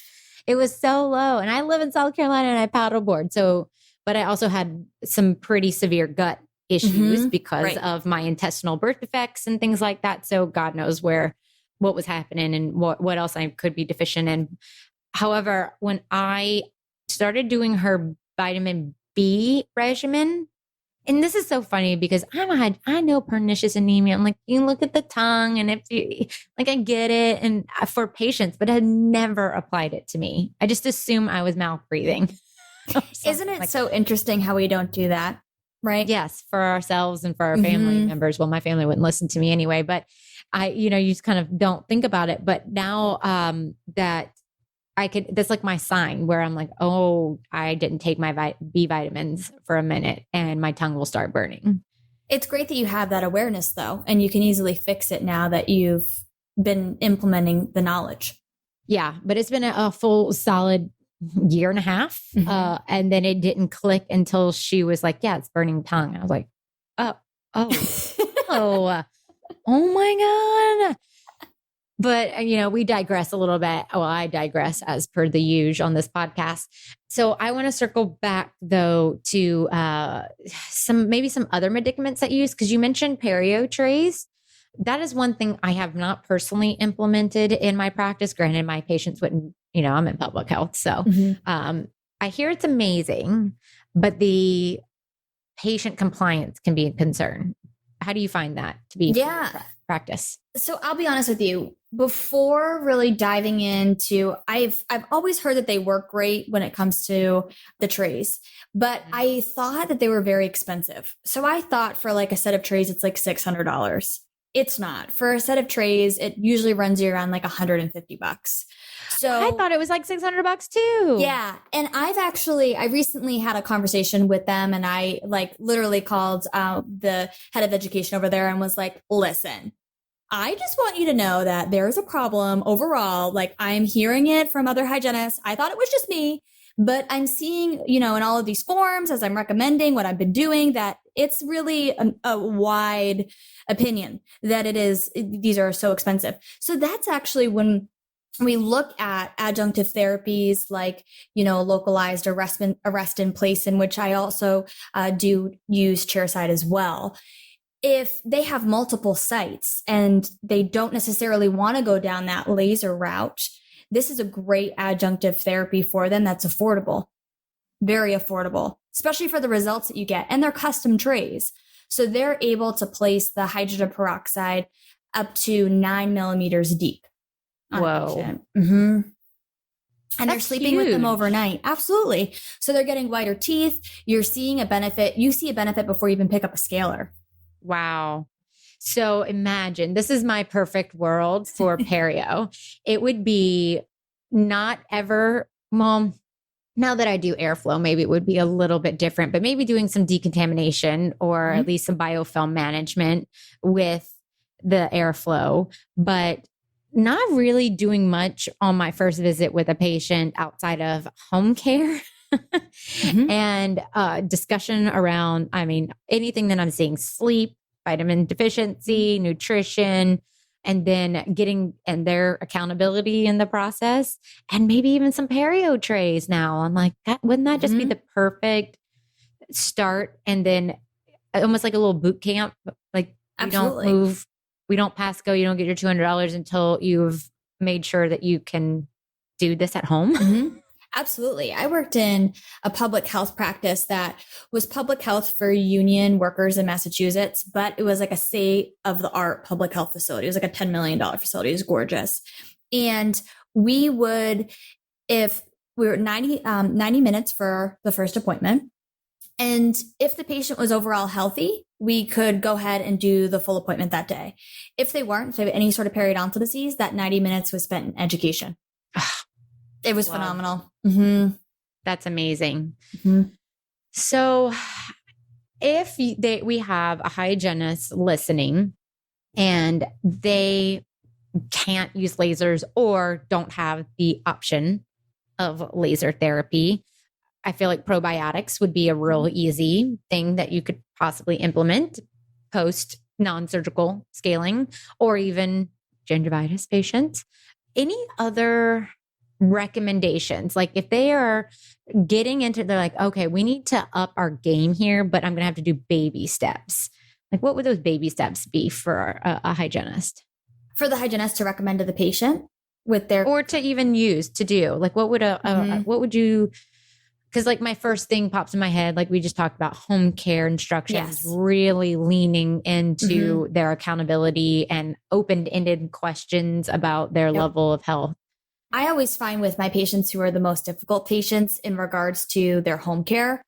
It was so low. And I live in South Carolina and I paddleboard. So, but I also had some pretty severe gut issues because of my intestinal birth defects and things like that. So God knows what was happening and what else I could be deficient in. However, when I started doing her vitamin B regimen, and this is so funny because I know pernicious anemia. I'm like, you look at the tongue and if you, like, I get it. And for patients, but I had never applied it to me. I just assume I was mouth breathing. Isn't it so interesting how we don't do that? Right. Yes. For ourselves and for our family members. Well, my family wouldn't listen to me anyway, but you just kind of don't think about it. But now that that's like my sign where I'm like, oh, I didn't take my B vitamins for a minute and my tongue will start burning. It's great that you have that awareness though, and you can easily fix it now that you've been implementing the knowledge. Yeah. But it's been a full solid year and a half. And then it didn't click until she was like, yeah, it's burning tongue. I was like, oh my God. But, we digress a little bit. Well, I digress as per the usual on this podcast. So I want to circle back though to maybe some other medicaments that you use, because you mentioned Perio trays. That is one thing I have not personally implemented in my practice. Granted, my patients wouldn't, I'm in public health. So I hear it's amazing, but the patient compliance can be a concern. How do you find that to be practice? So I'll be honest with you. Before really diving into, I've always heard that they work great when it comes to the trays, but I thought that they were very expensive. So I thought for like a set of trays, it's like $600. It's not. For a set of trays, it usually runs you around like $150. So I thought it was like $600 too. Yeah. And I recently had a conversation with them, and I like literally called the head of education over there and was like, listen, I just want you to know that there is a problem overall. Like, I'm hearing it from other hygienists. I thought it was just me, but I'm seeing, in all of these forms as I'm recommending what I've been doing, that it's really a wide opinion that these are so expensive. So that's actually when we look at adjunctive therapies like, localized arrest in place, in which I also do use chairside as well. If they have multiple sites and they don't necessarily want to go down that laser route, this is a great adjunctive therapy for them that's affordable, very affordable, especially for the results that you get. And they're custom trays. So they're able to place the hydrogen peroxide up to 9 millimeters deep. Whoa. And they're sleeping with them overnight. Absolutely. So they're getting whiter teeth. You're seeing a benefit. You see a benefit before you even pick up a scaler. Wow. So imagine, this is my perfect world for Perio. It would be not ever, Mom, now that I do airflow, maybe it would be a little bit different, but maybe doing some decontamination or at least some biofilm management with the airflow, but not really doing much on my first visit with a patient outside of home care and discussion around, anything that I'm seeing, sleep, vitamin deficiency, nutrition, and then and their accountability in the process, and maybe even some perio trays now. I'm like, wouldn't that just be the perfect start? And then almost like a little boot camp, like you don't move, we don't pass go, you don't get your $200 until you've made sure that you can do this at home. Absolutely. I worked in a public health practice that was public health for union workers in Massachusetts, but it was like a state of the art public health facility. It was like a $10 million facility. It was gorgeous. And we would, if we were 90 minutes for the first appointment, and if the patient was overall healthy, we could go ahead and do the full appointment that day. If they weren't, if they have any sort of periodontal disease, that 90 minutes was spent in education. It was phenomenal. That's amazing. So if we have a hygienist listening and they can't use lasers or don't have the option of laser therapy, I feel like probiotics would be a real easy thing that you could possibly implement post non-surgical scaling, or even gingivitis patients. Any other recommendations? Like if they are getting into, they're like, okay, we need to up our game here, but I'm going to have to do baby steps. Like what would those baby steps be for a hygienist? For the hygienist to recommend to the patient with their, or to even use to do, like what would what would you, because like my first thing pops in my head, like we just talked about home care instructions, really leaning into their accountability and open-ended questions about their level of health. I always find with my patients who are the most difficult patients in regards to their home care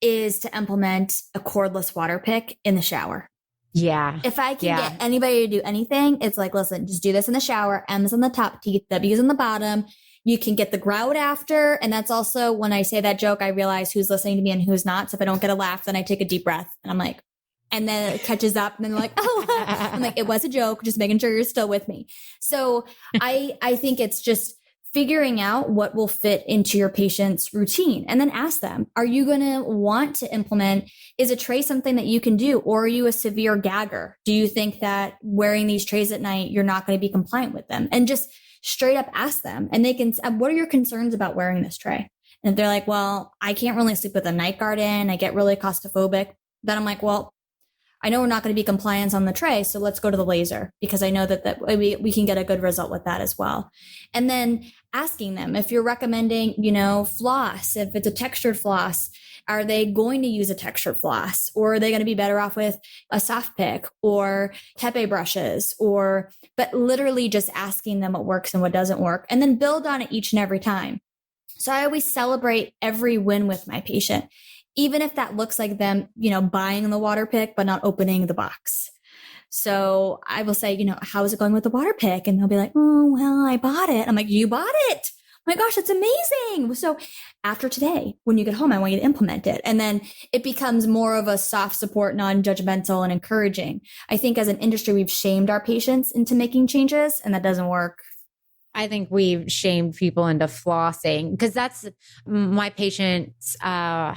is to implement a cordless water pick in the shower. Yeah. If I can get anybody to do anything, it's like, listen, just do this in the shower. M's on the top teeth, W's on the bottom. You can get the grout after. And that's also when I say that joke, I realize who's listening to me and who's not. So if I don't get a laugh, then I take a deep breath and I'm like, and then it catches up and then they're like, oh, I'm like, it was a joke, just making sure you're still with me. So I think it's just figuring out what will fit into your patient's routine and then ask them, are you going to want to implement, is a tray something that you can do? Or are you a severe gagger? Do you think that wearing these trays at night, you're not going to be compliant with them? And just straight up ask them, and they can, what are your concerns about wearing this tray? And if they're like, well, I can't really sleep with a night guard in, I get really claustrophobic. Then I'm like, well, I know we're not going to be compliant on the tray, so let's go to the laser, because I know that we can get a good result with that as well. And then asking them if you're recommending, floss, if it's a textured floss, are they going to use a textured floss, or are they going to be better off with a soft pick or tepe brushes, but literally just asking them what works and what doesn't work, and then build on it each and every time. So I always celebrate every win with my patient, even if that looks like them, buying the water pick, but not opening the box. So I will say, how is it going with the water pick? And they'll be like, oh, well, I bought it. I'm like, you bought it? Oh my gosh, that's amazing. So after today, when you get home, I want you to implement it. And then it becomes more of a soft support, non-judgmental and encouraging. I think as an industry, we've shamed our patients into making changes, and that doesn't work. I think we've shamed people into flossing, because that's my patients. I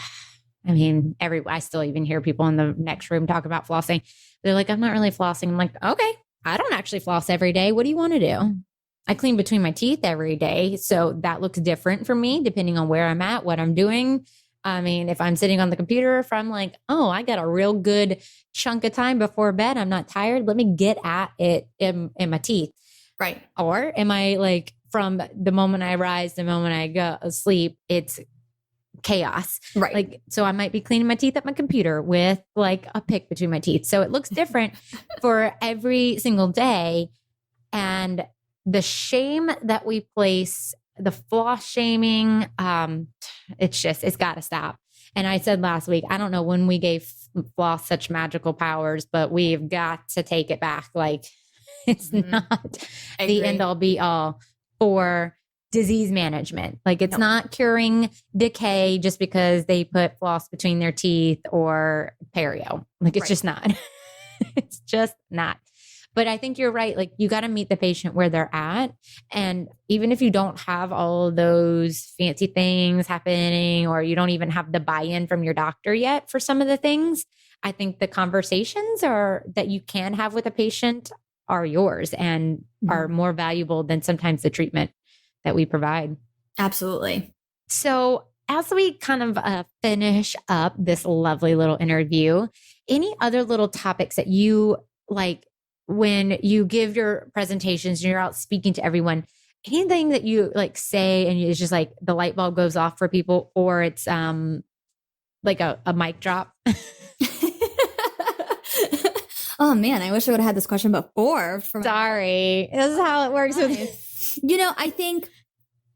still even hear people in the next room talk about flossing. They're like, I'm not really flossing. I'm like, okay, I don't actually floss every day. What do you want to do? I clean between my teeth every day. So that looks different for me depending on where I'm at, what I'm doing. If I'm sitting on the computer, if I'm like, oh, I got a real good chunk of time before bed, I'm not tired, let me get at it in my teeth. Right. Or am I like, from the moment I rise, the moment I go asleep, it's chaos. Right. Like, so I might be cleaning my teeth at my computer with like a pick between my teeth. So it looks different for every single day. And the shame that we place the floss shaming, it's got to stop. And I said last week, I don't know when we gave floss such magical powers, but we've got to take it back. Like it's not the end all be all for disease management. Like it's not curing decay just because they put floss between their teeth or perio. Like it's just not. It's just not. But I think you're right. Like you got to meet the patient where they're at. And even if you don't have all of those fancy things happening, or you don't even have the buy-in from your doctor yet for some of the things, I think the conversations that you can have with a patient are yours and are more valuable than sometimes the treatment that we provide. Absolutely. So as we kind of finish up this lovely little interview, any other little topics that you like when you give your presentations and you're out speaking to everyone, anything that you like say and it's just like the light bulb goes off for people, or it's like a mic drop? Oh man, I wish I would have had this question before. Sorry. This is how it works with I think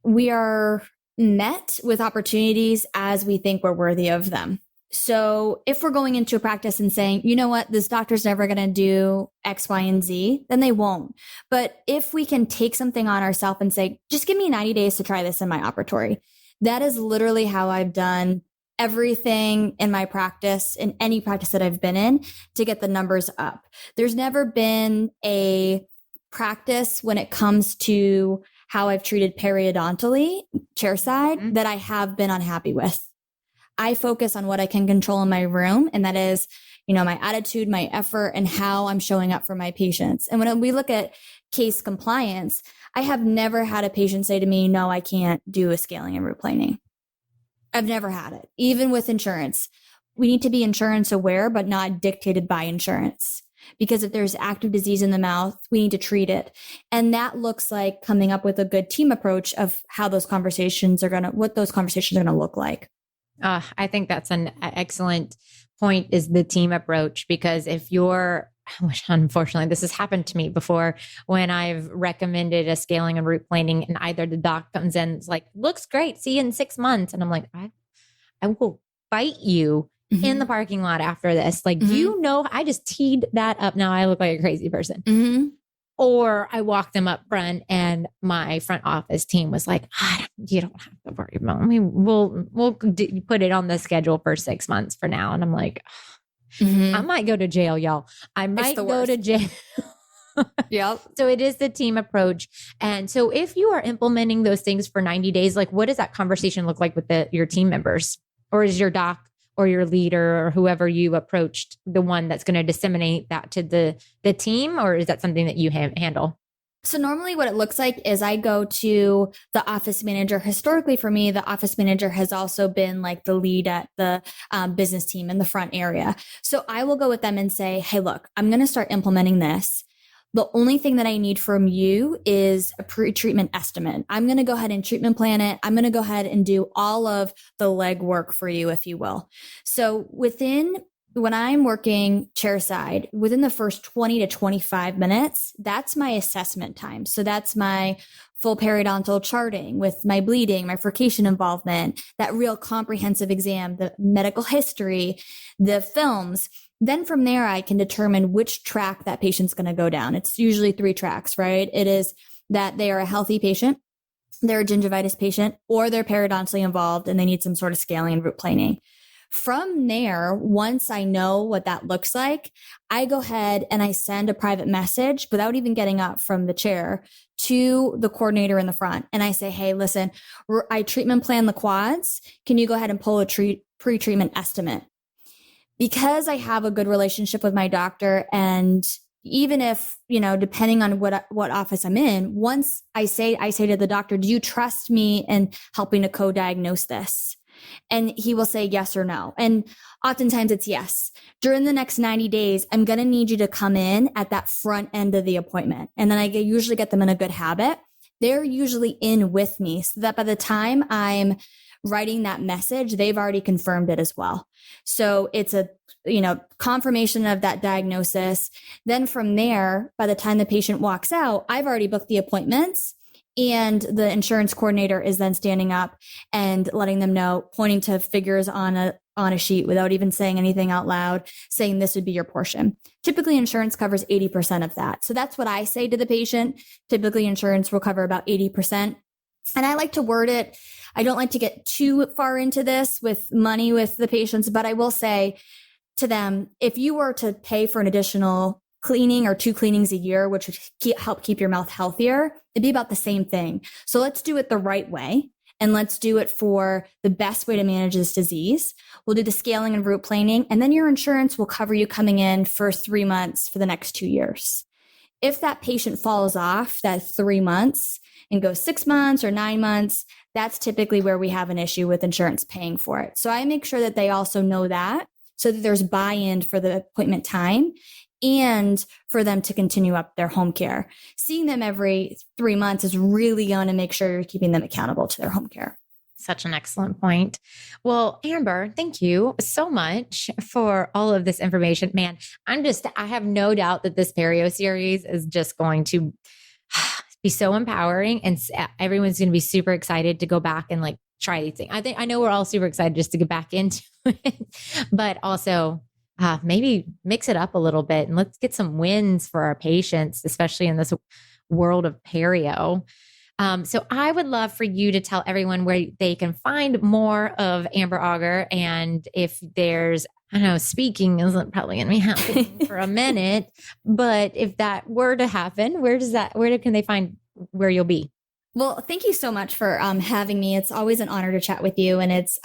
we are met with opportunities as we think we're worthy of them. So if we're going into a practice and saying, you know what, this doctor's never going to do X, Y, and Z, then they won't. But if we can take something on ourselves and say, just give me 90 days to try this in my operatory. That is literally how I've done everything in my practice, in any practice that I've been in, to get the numbers up. There's never been a practice when it comes to how I've treated periodontally, chairside, that I have been unhappy with. I focus on what I can control in my room. And that is, my attitude, my effort, and how I'm showing up for my patients. And when we look at case compliance, I have never had a patient say to me, no, I can't do a scaling and root planing. I've never had it. Even with insurance, we need to be insurance aware, but not dictated by insurance. Because if there's active disease in the mouth, we need to treat it. And that looks like coming up with a good team approach of how those conversations what those conversations are going to look like. I think that's an excellent point, is the team approach, because unfortunately, this has happened to me before when I've recommended a scaling and root planing, and either the doc comes in, it's like, looks great, see you in 6 months. And I'm like, I will fight you in the parking lot after this. Like, I just teed that up. Now I look like a crazy person. Or I walked them up front and my front office team was like, you don't have to worry about me. We'll put it on the schedule for 6 months for now. And I'm like, I might go to jail, y'all. I might go to jail. Yep. So it is the team approach. And so if you are implementing those things for 90 days, like what does that conversation look like with your team members? Or is your doc or your leader or whoever you approached the one that's going to disseminate that to the team? Or is that something that you handle? So normally what it looks like is I go to the office manager. Historically for me, the office manager has also been like the lead at the business team in the front area. So I will go with them and say, hey, look, I'm going to start implementing this. The only thing that I need from you is a pre-treatment estimate. I'm going to go ahead and treatment plan it. I'm going to go ahead and do all of the legwork for you, if you will. So when I'm working chairside, within the first 20 to 25 minutes, that's my assessment time. So that's my full periodontal charting with my bleeding, my furcation involvement, that real comprehensive exam, the medical history, the films. Then from there, I can determine which track that patient's going to go down. It's usually 3 tracks, right? It is that they are a healthy patient, they're a gingivitis patient, or they're periodontally involved and they need some sort of scaling and root planing. From there, once I know what that looks like, I go ahead and I send a private message without even getting up from the chair to the coordinator in the front. And I say, hey, listen, I treatment plan the quads. Can you go ahead and pull a pre-treatment estimate? Because I have a good relationship with my doctor, and even if, depending on what office I'm in, once I say to the doctor, do you trust me in helping to co-diagnose this? And he will say yes or no. And oftentimes it's yes. During the next 90 days, I'm going to need you to come in at that front end of the appointment. And then I usually get them in a good habit. They're usually in with me so that by the time I'm writing that message, they've already confirmed it as well. So it's a, confirmation of that diagnosis. Then from there, by the time the patient walks out, I've already booked the appointments And the insurance coordinator is then standing up and letting them know, pointing to figures on a sheet without even saying anything out loud, saying this would be your portion. Typically, insurance covers 80% of that. So that's what I say to the patient. Typically, insurance will cover about 80%. And I like to word it. I don't like to get too far into this with money with the patients, but I will say to them, if you were to pay for an additional cleaning or 2 cleanings a year, which would help keep your mouth healthier, it'd be about the same thing. So let's do it the right way. And let's do it for the best way to manage this disease. We'll do the scaling and root planing, and then your insurance will cover you coming in for 3 months for the next 2 years. If that patient falls off that 3 months and goes 6 months or 9 months, that's typically where we have an issue with insurance paying for it. So I make sure that they also know that, so that there's buy-in for the appointment time and for them to continue up their home care. Seeing them every 3 months is really going to make sure you're keeping them accountable to their home care. Such an excellent point. Well, Amber, thank you so much for all of this information. Man, I have no doubt that this Perio series is just going to be so empowering, and everyone's going to be super excited to go back and like try these things. I know we're all super excited just to get back into it, but also maybe mix it up a little bit and let's get some wins for our patients, especially in this world of Perio. So I would love for you to tell everyone where they can find more of Amber Auger. And if there's, I know speaking isn't probably going to be happening for a minute, but if that were to happen, where can they find where you'll be? Well, thank you so much for having me. It's always an honor to chat with you. And it's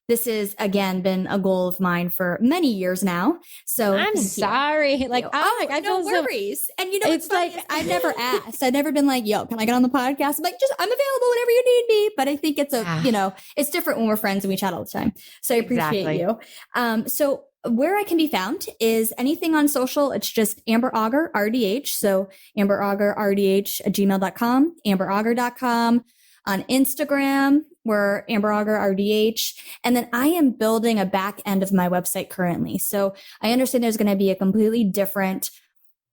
this has, again, been a goal of mine for many years now. So I'm sorry. Like, I no feel worries. And you know, it's like, I've never asked. I've never been like, yo, can I get on the podcast? I'm like, I'm available whenever you need me. But I think it's it's different when we're friends and we chat all the time. So I appreciate you. So where I can be found is anything on social. It's just Amber Auger, RDH. So Amber Auger, RDH at gmail.com, amberauger.com. On Instagram, we're Amber Auger, RDH. And then I am building a back end of my website currently. So I understand there's going to be a completely different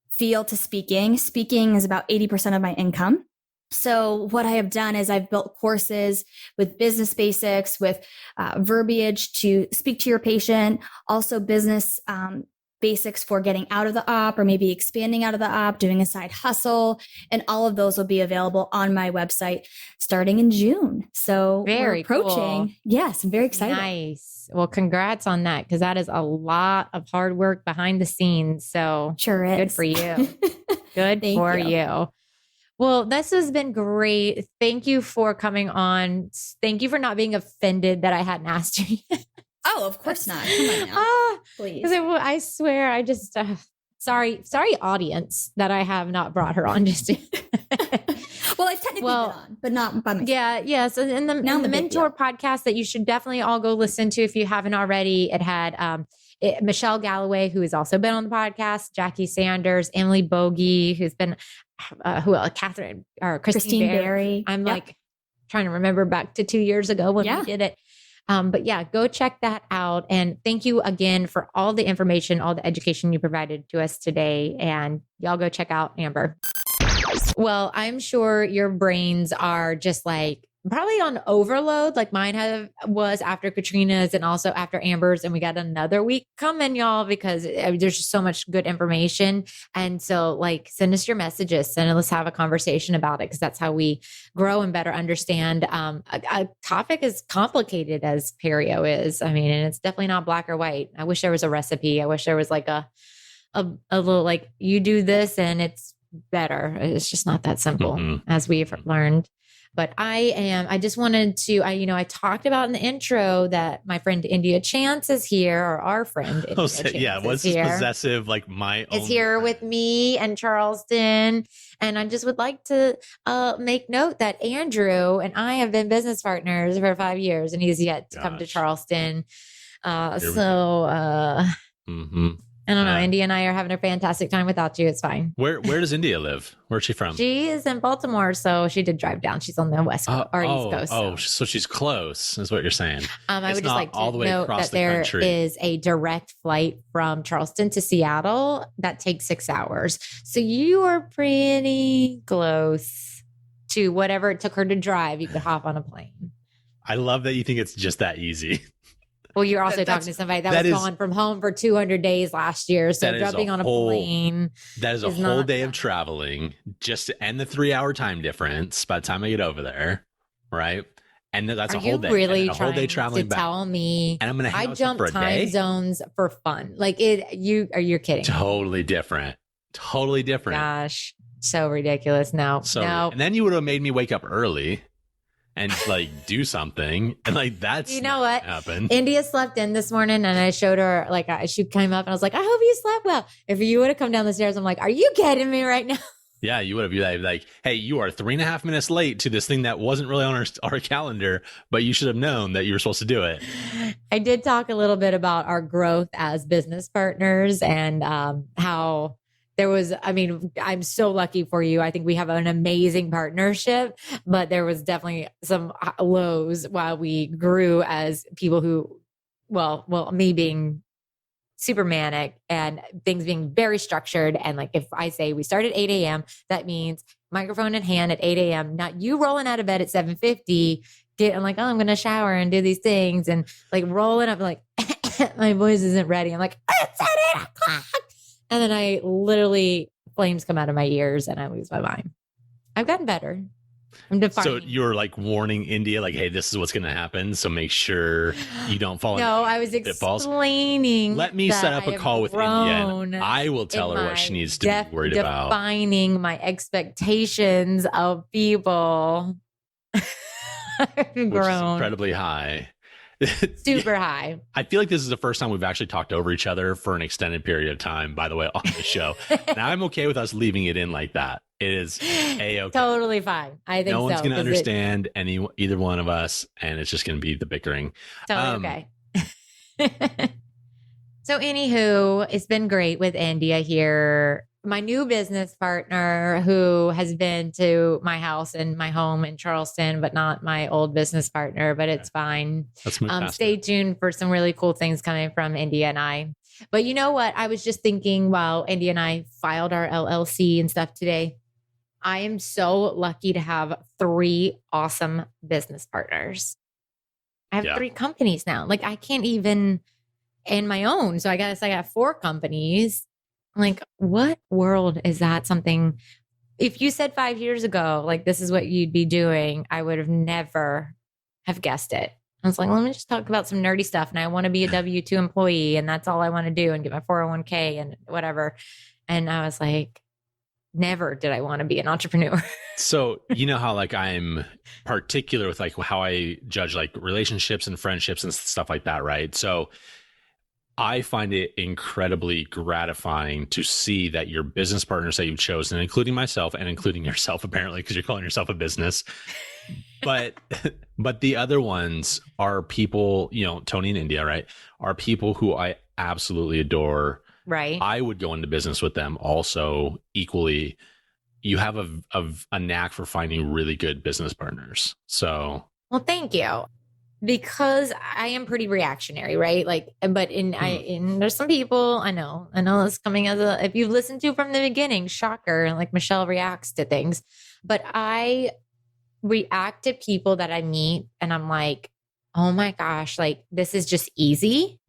feel to speaking. Speaking is about 80% of my income. So what I have done is I've built courses with business basics, with verbiage to speak to your patient, also business basics for getting out of the op or maybe expanding out of the op, doing a side hustle. And all of those will be available on my website starting in June. So we're approaching. Cool. Yes, I'm very excited. Nice. Well, congrats on that, because that is a lot of hard work behind the scenes. So sure is. Good for you. Good for you. Well, this has been great. Thank you for coming on. Thank you for not being offended that I hadn't asked you yet. Oh, of course not. Come on now. Please. I swear, I just, sorry, audience, that I have not brought her on just Well, I've technically been on, but not by myself. Yeah. So in the Mentor podcast that you should definitely all go listen to if you haven't already, it had Michelle Galloway, who has also been on the podcast, Jackie Sanders, Emily Bogey, who's been, who else? Catherine or Christine Berry. I'm like trying to remember back to 2 years ago when we did it. But yeah, go check that out. And thank you again for all the information, all the education you provided to us today. And y'all go check out Amber. Well, I'm sure your brains are just like probably on overload, like mine was after Katrina's and also after Amber's. And we got another week coming, y'all, because there's just so much good information. And so like, send us your messages and let's have a conversation about it, because that's how we grow and better understand a topic as complicated as Perio is. I mean, and it's definitely not black or white. I wish there was a recipe. I wish there was like a little, like, you do this and it's better. It's just not that simple, as we've learned. But I just wanted to, I talked about in the intro that my friend India Chance is here, or our friend. What's this possessive, like my own? Is here with me and Charleston. And I just would like to make note that Andrew and I have been business partners for 5 years, and he's yet to come to Charleston. I don't know. India and I are having a fantastic time without you. It's fine. Where does India live? Where's she from? She is in Baltimore, so she did drive down. She's on the West Coast or East Coast. So she's close, is what you're saying. I would just like to note that there is a direct flight from Charleston to Seattle that takes 6 hours. So you are pretty close. to whatever it took her to drive, you could hop on a plane. I love that you think it's just that easy. Well, you're also talking to somebody that was gone from home for 200 days last year. So jumping on a plane. That is a whole day of traveling just to end the 3-hour time difference by the time I get over there. Right. And that's a whole day. Really a whole day traveling back. Tell me. And I'm going to hang out jump for a time day? zones for fun. Like you're kidding. Totally different. Totally different. Gosh, so ridiculous. No. And then you would have made me wake up early and like do something. And like, that's, you know what happened. India slept in this morning and I showed her, like, she came up and I was like, I hope you slept well. If you would have come down the stairs, I'm like, are you kidding me right now? Yeah, you would have been like, hey, you are 3.5 minutes late to this thing that wasn't really on our calendar, but you should have known that you were supposed to do it. I did talk a little bit about our growth as business partners and how there was, I mean, I'm so lucky for you. I think we have an amazing partnership, but there was definitely some lows while we grew as people who, well, me being super manic and things being very structured. And like, if I say we start at 8 a.m., that means microphone in hand at 8 a.m., not you rolling out of bed at 7:50, I'm like, oh, I'm going to shower and do these things. And like rolling up, like, my voice isn't ready. I'm like, it's at 8 o'clock. And then I literally, flames come out of my ears and I lose my mind. I've gotten better. I'm defining. So you're like warning India, like, hey, this is what's going to happen. So make sure you don't fall into No, I was explaining. Let me set up a call with India and I will tell her what she needs to be worried about. Defining my expectations of people. I've grown. Which is incredibly high. Super high. I feel like this is the first time we've actually talked over each other for an extended period of time, by the way, on the show. And I'm okay with us leaving it in like that. It is A-okay. Totally fine. I think no one's going to 'cause understand either one of us, and it's just going to be the bickering. Totally okay. So anywho, it's been great with India here. My new business partner who has been to my house and my home in Charleston, but not my old business partner, but it's fine. Stay tuned for some really cool things coming from India and I. But you know what? I was just thinking while India and I filed our LLC and stuff today, I am so lucky to have 3 awesome business partners. I have 3 companies now. Like I can't even in my own. So I guess I got 4 companies. Like, what world is that something? If you said 5 years ago, like, this is what you'd be doing, I would have never have guessed it. I was like, let me just talk about some nerdy stuff. And I want to be a W-2 employee. And that's all I want to do and get my 401k and whatever. And I was like, never did I want to be an entrepreneur. So, you know how like I'm particular with like how I judge like relationships and friendships and stuff like that, right? So I find it incredibly gratifying to see that your business partners that you've chosen, including myself and including yourself, apparently, because you're calling yourself a business. But the other ones are people, you know, Tony and India, right? Are people who I absolutely adore. Right. I would go into business with them also equally. You have a knack for finding really good business partners. So, well, thank you. Because I am pretty reactionary, right? Like, but there's some people I know it's coming as if you've listened to from the beginning, shocker. Like Michelle reacts to things, but I react to people that I meet and I'm like, oh my gosh, like this is just easy.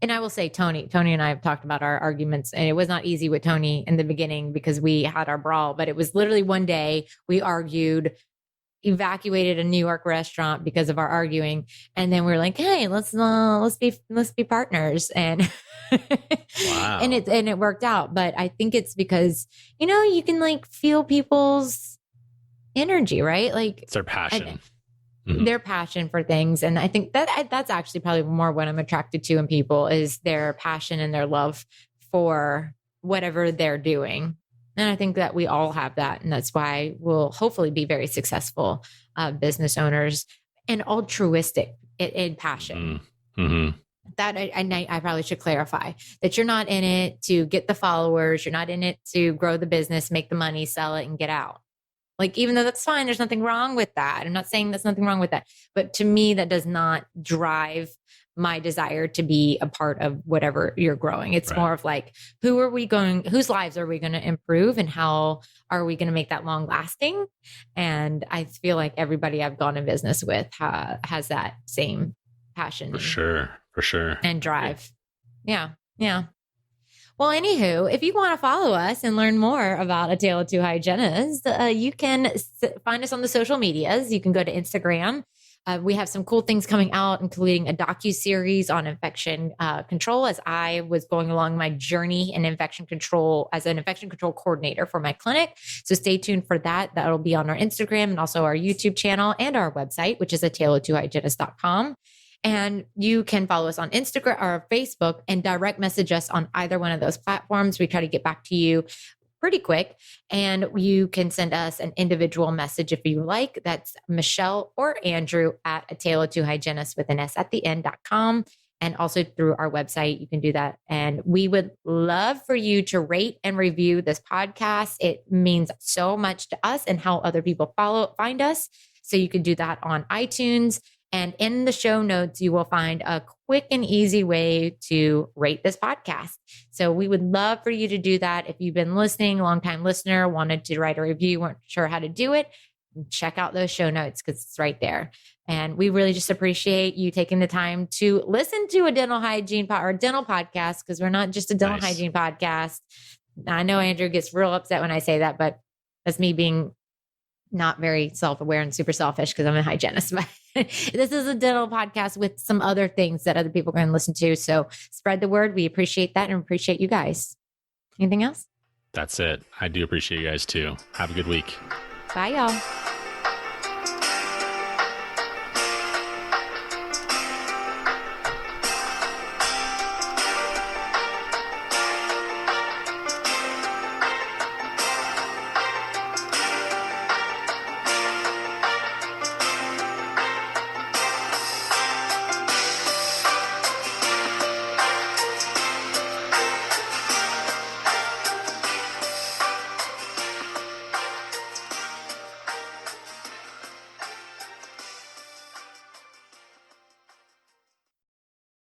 And I will say Tony and I have talked about our arguments and it was not easy with Tony in the beginning because we had our brawl, but it was literally one day we argued, evacuated a New York restaurant because of our arguing. And then we were like, hey, let's be partners. And, wow. and it worked out. But I think it's because, you know, you can like feel people's energy, right? Like it's their passion. Their passion for things. And I think that's actually probably more what I'm attracted to in people is their passion and their love for whatever they're doing. And I think that we all have that. And that's why we'll hopefully be very successful business owners and altruistic in passion. Mm-hmm. That I probably should clarify that you're not in it to get the followers. You're not in it to grow the business, make the money, sell it and get out. Like, even though that's fine, there's nothing wrong with that. I'm not saying there's nothing wrong with that. But to me, that does not drive my desire to be a part of whatever you're growing. It's Right. more of like, whose lives are we going to improve and how are we going to make that long lasting? And I feel like everybody I've gone in business with has that same passion. For sure. And drive. Yeah. Well, anywho, if you want to follow us and learn more about A Tale of Two Hygienists, you can find us on the social medias. You can go to Instagram. We have some cool things coming out, including a docu-series on infection control as I was going along my journey in infection control as an infection control coordinator for my clinic. So stay tuned for that. That'll be on our Instagram and also our YouTube channel and our website, which is ataleoftwohygienists.com. And you can follow us on Instagram or Facebook and direct message us on either one of those platforms. We try to get back to you pretty quick. And you can send us an individual message if you like. That's Michelle or Andrew at ataleoftwohygienists with an S at the end.com. And also through our website, you can do that. And we would love for you to rate and review this podcast. It means so much to us and how other people find us. So you can do that on iTunes. And in the show notes, you will find a quick and easy way to rate this podcast. So we would love for you to do that. If you've been listening, longtime listener, wanted to write a review, weren't sure how to do it, check out those show notes because it's right there. And we really just appreciate you taking the time to listen to a dental hygiene or dental podcast, because we're not just a dental hygiene podcast. I know Andrew gets real upset when I say that, but that's me being not very self-aware and super selfish because I'm a hygienist. But this is a dental podcast with some other things that other people can listen to. So spread the word. We appreciate that and appreciate you guys. Anything else? That's it. I do appreciate you guys too. Have a good week. Bye, y'all.